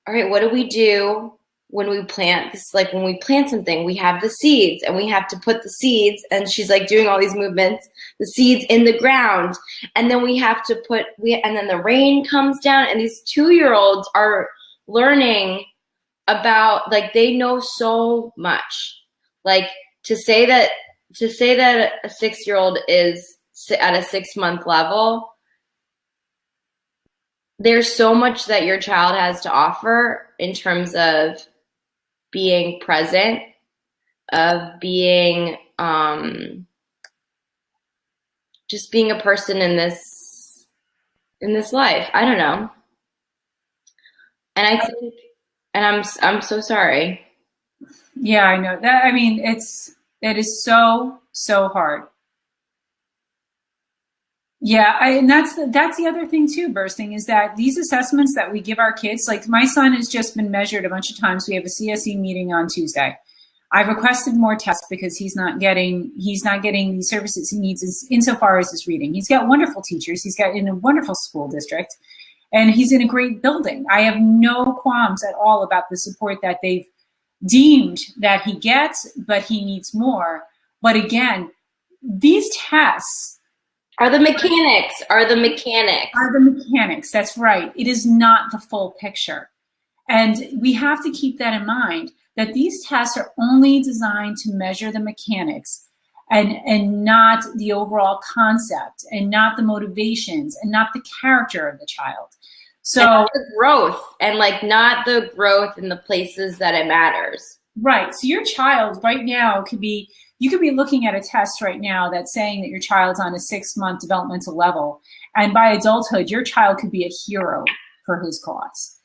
all right, what do we do when we plant this? Like when we plant something, we have the seeds and we have to put the seeds, and she's like doing all these movements, the seeds in the ground. And then we have to and then the rain comes down, and these 2-year-olds are learning about, like, they know so much. Like to say that a 6-year-old is at a 6-month level, there's so much that your child has to offer in terms of being present, of being just being a person in this life. I don't know. And I think, and I'm so sorry. Yeah, I know that. I mean, it is so hard. Yeah, and that's the other thing too, Bursting, is that these assessments that we give our kids, like my son has just been measured a bunch of times. We have a CSE meeting on Tuesday. I've requested more tests because he's not getting the services he needs insofar as his reading. He's got wonderful teachers. He's got in a wonderful school district, and he's in a great building. I have no qualms at all about the support that they've deemed that he gets, but he needs more. But again, these tests are the mechanics. That's right. It is not the full picture. And we have to keep that in mind, that these tests are only designed to measure the mechanics and not the overall concept, and not the motivations, and not the character of the child. So and not the growth, and like not the growth in the places that it matters. Right. So your child right now you could be looking at a test right now that's saying that your child's on a 6-month developmental level, and by adulthood, your child could be a hero for his cause.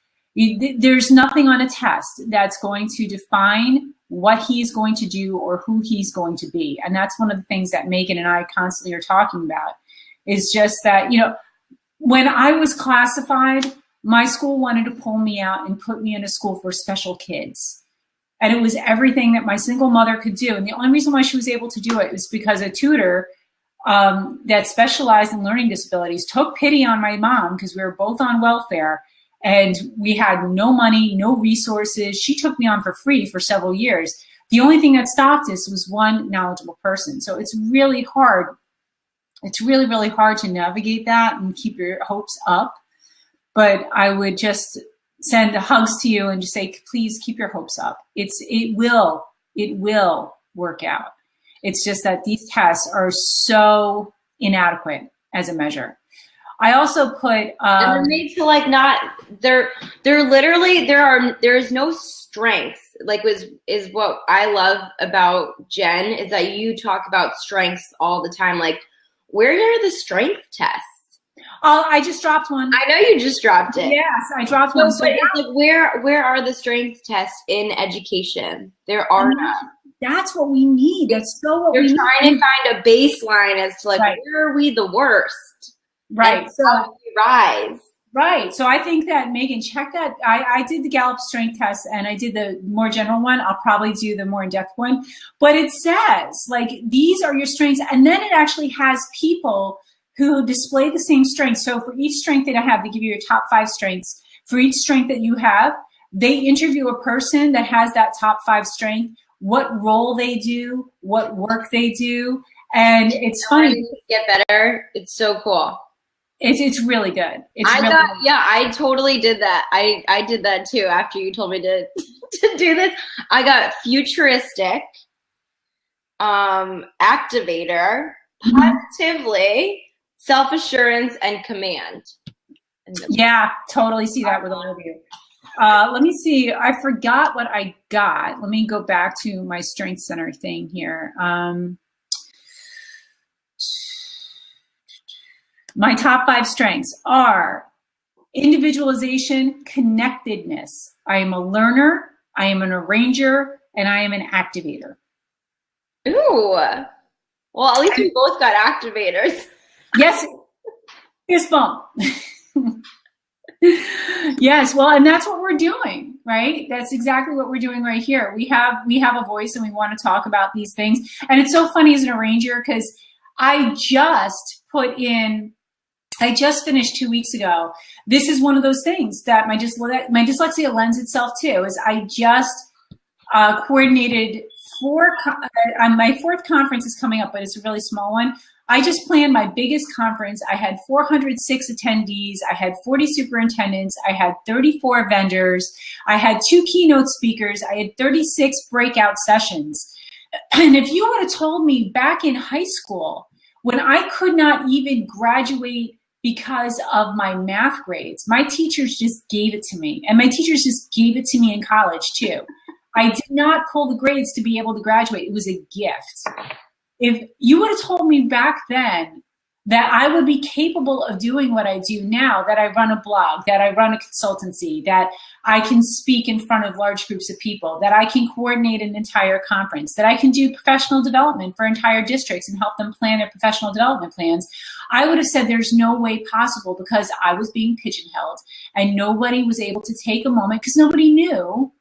There's nothing on a test that's going to define what he's going to do or who he's going to be. And that's one of the things that Megan and I constantly are talking about, is just that, when I was classified, my school wanted to pull me out and put me in a school for special kids. And it was everything that my single mother could do. And the only reason why she was able to do it was because a tutor that specialized in learning disabilities took pity on my mom, because we were both on welfare and we had no money, no resources. She took me on for free for several years. The only thing that stopped us was one knowledgeable person. So it's really hard. It's really, really hard to navigate that and keep your hopes up. But I would just send hugs to you and just say, please keep your hopes up. It will work out. It's just that these tests are so inadequate as a measure. I also put and they're made to like not, they're literally, there's no strength. Like is what I love about Jen, is that you talk about strengths all the time. Like, where are the strength tests? I just dropped one. I know you just dropped it. Yes, I dropped one. But it's like, where are the strength tests in education? There are none. That's what we need. That's so what we need. You're trying to find a baseline as to like, right, where are we the worst? Right. So how do we rise? Right. So I think that, Megan, check that. I did the Gallup strength test and I did the more general one. I'll probably do the more in-depth one. But it says, like, these are your strengths. And then it actually has people who display the same strengths. So for each strength that I have, they give you your top 5 strengths. For each strength that you have, they interview a person that has that top 5 strength, what role they do, what work they do. And it's funny. Get better. It's so cool. It's really good. I totally did that. I did that too after you told me to do this. I got futuristic, activator, positively, self-assurance, and command. Yeah, totally see that with all of you. Let me see. I forgot what I got. Let me go back to my Strength Center thing here. My top 5 strengths are individualization, connectedness. I am a learner, I am an arranger, and I am an activator. Ooh. Well, at least we both got activators. Yes. Fist bump. Yes, well, and that's what we're doing, right? That's exactly what we're doing right here. We have a voice and we want to talk about these things. And it's so funny as an arranger, because I just put in I just finished 2 weeks ago. This is one of those things that my dyslexia lends itself to, is I just coordinated my fourth conference is coming up, but it's a really small one. I just planned my biggest conference. I had 406 attendees. I had 40 superintendents. I had 34 vendors. I had 2 keynote speakers. I had 36 breakout sessions. And if you would have told me back in high school, when I could not even graduate because of my math grades, my teachers just gave it to me. And my teachers just gave it to me in college too. I did not pull the grades to be able to graduate. It was a gift. If you would have told me back then that I would be capable of doing what I do now, that I run a blog, that I run a consultancy, that I can speak in front of large groups of people, that I can coordinate an entire conference, that I can do professional development for entire districts and help them plan their professional development plans, I would have said there's no way possible, because I was being pigeonholed and nobody was able to take a moment, because nobody knew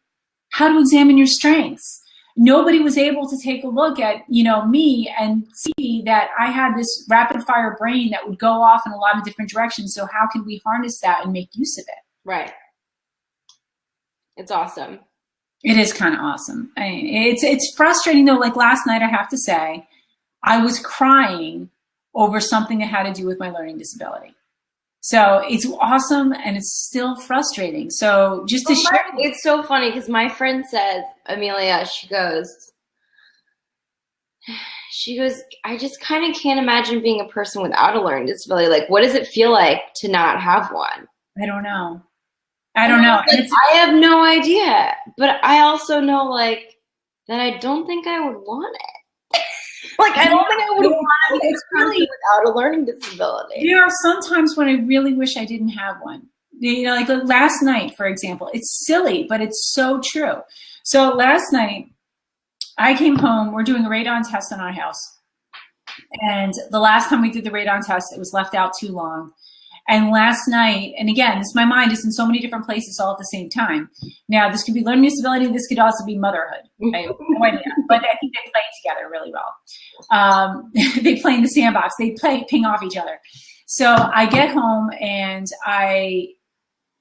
how to examine your strengths. Nobody was able to take a look at, me and see that I had this rapid fire brain that would go off in a lot of different directions. So how can we harness that and make use of it? Right. It's awesome. It is kind of awesome. It's frustrating though. Like last night, I have to say, I was crying over something that had to do with my learning disability. So it's awesome, and it's still frustrating. So just to share. It's so funny because my friend said, Amelia, she goes, I just kind of can't imagine being a person without a learning disability. Like, what does it feel like to not have one? I don't know. I don't know. Like, I have no idea. But I also know, like, that I don't think I would want it. Like, I don't think I would want to be really without a learning disability. There are some times when I really wish I didn't have one. Like last night, for example. It's silly, but it's so true. So last night, I came home. We're doing a radon test in our house. And the last time we did the radon test, it was left out too long. And last night, and again, my mind is in so many different places all at the same time. Now, this could be learning disability. This could also be motherhood. I have no idea. But I think they play together really well. They play in the sandbox. They ping off each other. So I get home and I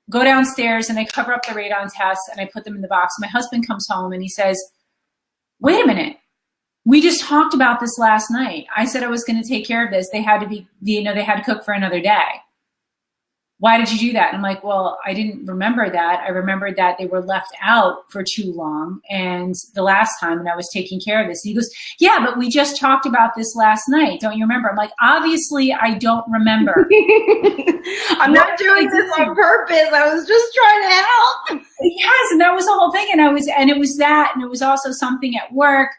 go downstairs and I cover up the radon tests and I put them in the box. My husband comes home and he says, wait a minute. We just talked about this last night. I said I was going to take care of this. They had to be, they had to cook for another day. Why did you do that? And I'm like, well, I didn't remember that. I remembered that they were left out for too long and the last time, and I was taking care of this. And he goes, yeah, but we just talked about this last night. Don't you remember? I'm like, obviously I don't remember. I'm not doing this on purpose. I was just trying to help. Yes, and that was the whole thing. And it was that, and it was also something at work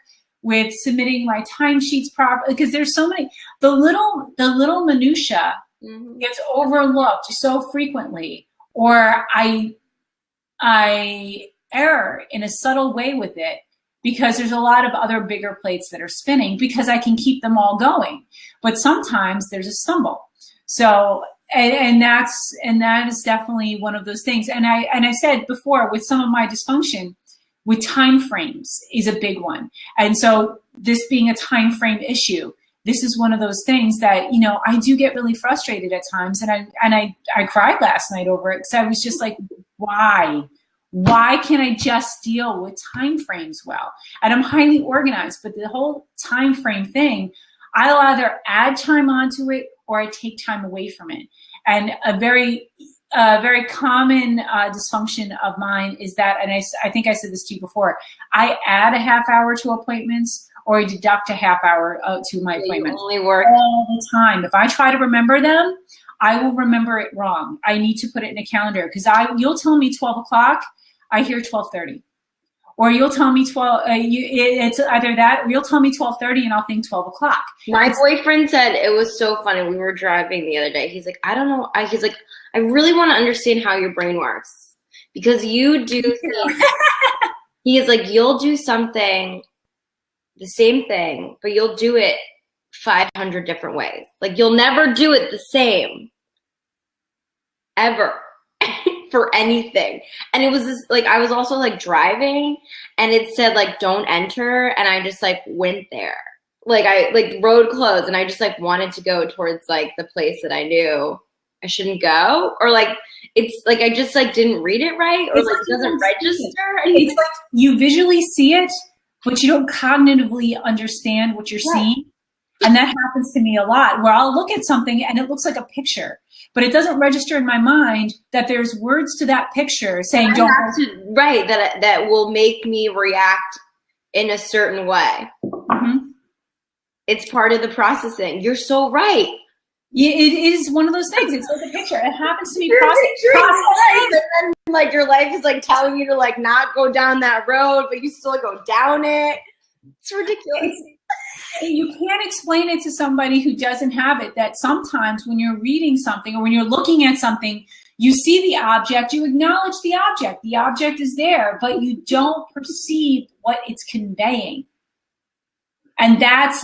with submitting my timesheets properly, because there's so many, the little minutia gets overlooked so frequently, or I err in a subtle way with it because there's a lot of other bigger plates that are spinning because I can keep them all going. But sometimes there's a stumble. So, and that is definitely one of those things. And I said before, with some of my dysfunction, with time frames is a big one. And so this being a time frame issue, this is one of those things that, I do get really frustrated at times. And I cried last night over it because I was just like, why? Why can't I just deal with time frames well? And I'm highly organized, but the whole time frame thing, I'll either add time onto it or I take time away from it. And a very common dysfunction of mine is that, and I think I said this to you before, I add a half hour to appointments or I deduct a half hour to my appointments. Only work all the time. If I try to remember them, I will remember it wrong. I need to put it in a calendar because you'll tell me 12 o'clock, I hear 12:30. Or you'll tell me it's either that, or you'll tell me 12:30 and I'll think 12 o'clock. My boyfriend said it was so funny. We were driving the other day. He's like, I don't know. He's like, I really want to understand how your brain works because you do things. He is like, you'll do something, the same thing, but you'll do it 500 different ways. Like you'll never do it the same ever. For anything. And it was this, like, I was also like driving and it said like, don't enter. And I just like went there. Like road closed and I just like wanted to go towards like the place that I knew. I shouldn't go, or like it's like I just like didn't read it right, or like it doesn't register. It's like you visually see it, but you don't cognitively understand what you're seeing. And that happens to me a lot, where I'll look at something and it looks like a picture, but it doesn't register in my mind that there's words to that picture saying don't right, that will make me react in a certain way. Mm-hmm. It's part of the processing. You're so right. Yeah, it is one of those things. It's like a picture. It happens to be processing. Right. And then like your life is like telling you to like not go down that road, but you still go down it. It's ridiculous. You can't explain it to somebody who doesn't have it, that sometimes when you're reading something or when you're looking at something, you see the object, you acknowledge the object is there, but you don't perceive what it's conveying. And that's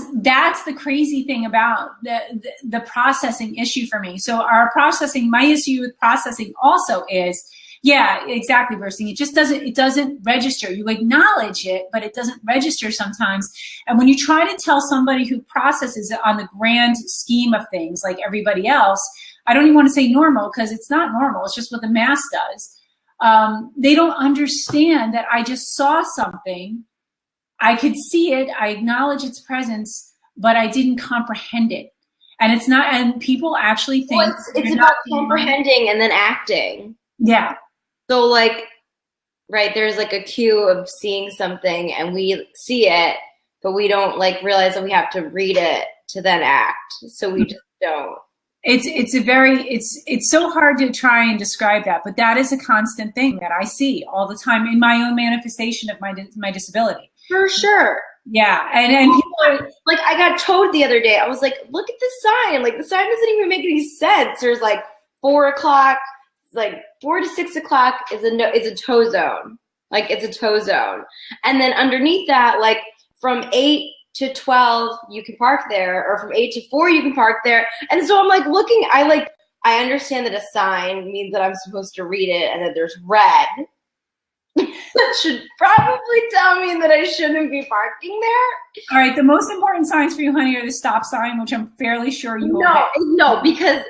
the crazy thing about the processing issue for me. So my issue with processing also is, yeah, exactly, Bursting. It doesn't register. You acknowledge it, but it doesn't register sometimes. And when you try to tell somebody who processes it on the grand scheme of things, like everybody else, I don't even want to say normal, because it's not normal. It's just what the mass does. They don't understand that I just saw something. I could see it, I acknowledge its presence, but I didn't comprehend it. And it's not, and people actually think it's about comprehending and then acting. Yeah. So like, right, there's like a cue of seeing something and we see it, but we don't like realize that we have to read it to then act. So we just don't. It's so hard to try and describe that, but that is a constant thing that I see all the time in my own manifestation of my disability. For sure. Yeah. And people are like, I got told the other day, I was like, look at the sign. Like the sign doesn't even make any sense. There's like 4 o'clock, like 4 to 6 o'clock is a tow zone. Like it's a tow zone. And then underneath that, like from 8 to 12, you can park there, or from 8 to 4, you can park there. And so I'm like looking, I understand that a sign means that I'm supposed to read it and that there's red. That should probably tell me that I shouldn't be parking there. All right, the most important signs for you, honey, are the stop sign, which I'm fairly sure you will. No, because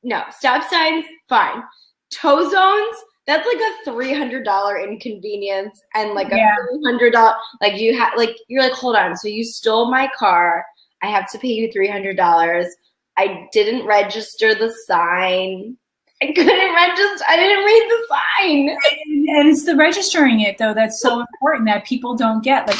no, stop signs, fine. Tow zones, that's like a $300 inconvenience, and like a $300, like you're like, hold on, so you stole my car, I have to pay you $300. I didn't register the sign. I couldn't register. I didn't read the sign. And it's the registering it, though, that's so important that people don't get. Like,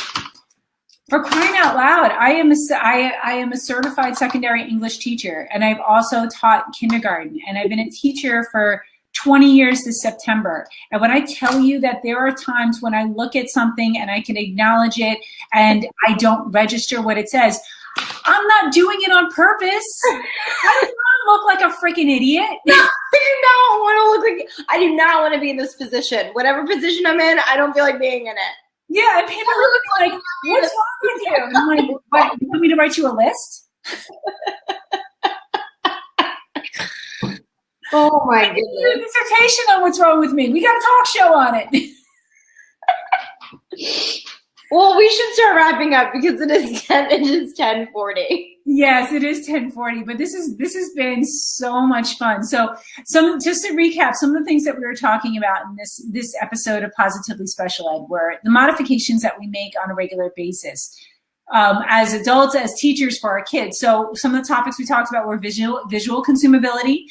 for crying out loud, I am a certified secondary English teacher, and I've also taught kindergarten, and I've been a teacher for 20 years this September. And when I tell you that there are times when I look at something and I can acknowledge it and I don't register what it says, I'm not doing it on purpose. I do not look like a freaking idiot. No, I do not want to be in this position. Whatever position I'm in, I don't feel like being in it. Yeah, and people are like, what's wrong with you? And I'm like, what, you want me to write you a list? Oh my goodness. A dissertation on what's wrong with me. We got a talk show on it. Well, we should start wrapping up because it is 10:40. Yes, it is 10:40, but this has been so much fun. So just to recap, some of the things that we were talking about in this episode of Positively Special Ed were the modifications that we make on a regular basis as adults, as teachers, for our kids. So some of the topics we talked about were visual consumability.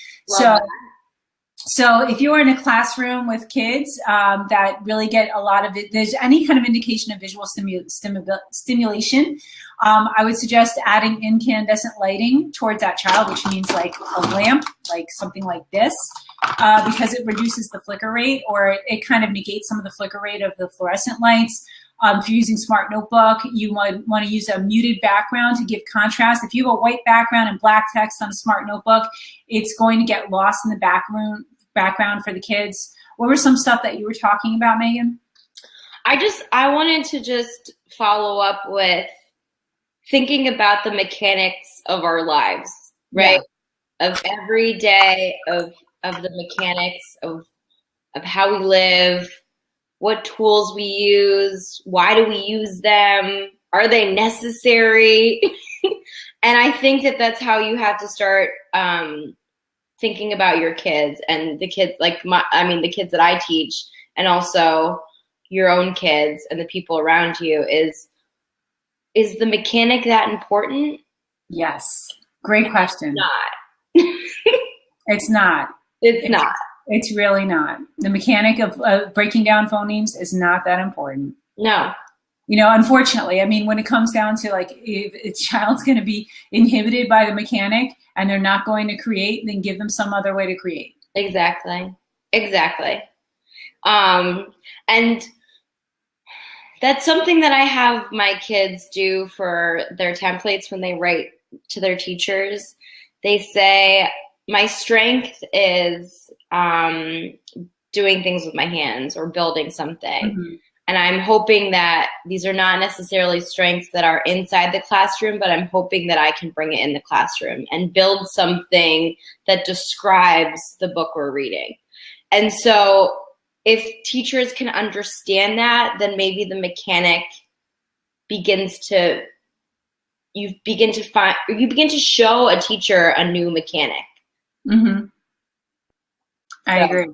So if you're in a classroom with kids that really get a lot of it, there's any kind of indication of visual stimulation, I would suggest adding incandescent lighting towards that child, which means like a lamp, like something like this, because it reduces the flicker rate, or it kind of negates some of the flicker rate of the fluorescent lights. If you're using Smart Notebook, you want to use a muted background to give contrast. If you have a white background and black text on a Smart Notebook, it's going to get lost in the background for the kids. What were some stuff that you were talking about, Megan? I wanted to just follow up with thinking about the mechanics of our lives, right? Yeah. Of every day, of the mechanics of how we live, what tools we use, why do we use them, are they necessary? And I think that that's how you have to start thinking about your kids and the kids, like the kids that I teach, and also your own kids and the people around you, is the mechanic that important? Yes. Great question. Not. It's not. It's not. It's really not. The mechanic of breaking down phonemes is not that important. No. You know, unfortunately, I mean, when it comes down to like, if a child's going to be inhibited by the mechanic and they're not going to create, then give them some other way to create. Exactly. Exactly. And that's something that I have my kids do for their templates when they write to their teachers. They say, my strength is doing things with my hands or building something. Mm-hmm. And I'm hoping that these are not necessarily strengths that are inside the classroom, but I'm hoping that I can bring it in the classroom and build something that describes the book we're reading. And so if teachers can understand that, then maybe the mechanic begins to, you begin to show a teacher a new mechanic. Mm-hmm. I agree.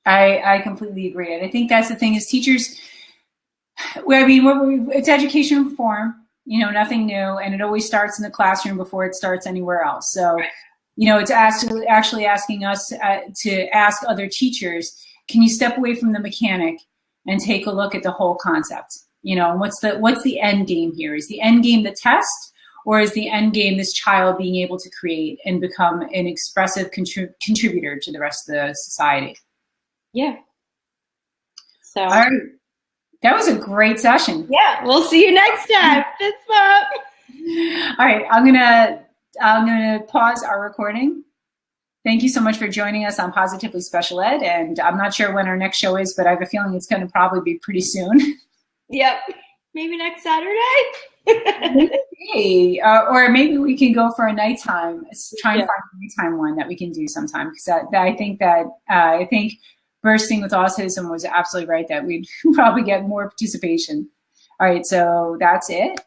I completely agree. And I think that's the thing is teachers, I mean, it's education reform, you know, nothing new. And it always starts in the classroom before it starts anywhere else. So, you know, it's actually asking us to ask other teachers, can you step away from the mechanic and take a look at the whole concept? You know, what's the end game here? Is the end game the test? Or is the end game this child being able to create and become an expressive contributor to the rest of the society? Yeah. So. All right. That was a great session. Yeah. We'll see you next time. Fist bump. All right. I'm gonna pause our recording. Thank you so much for joining us on Positively Special Ed. And I'm not sure when our next show is, but I have a feeling it's going to probably be pretty soon. Yep. Maybe next Saturday. Maybe. Or maybe we can go for a nighttime. Try and find a nighttime one that we can do sometime. Because I think Bursting with Autism was absolutely right that we'd probably get more participation. All right, so that's it.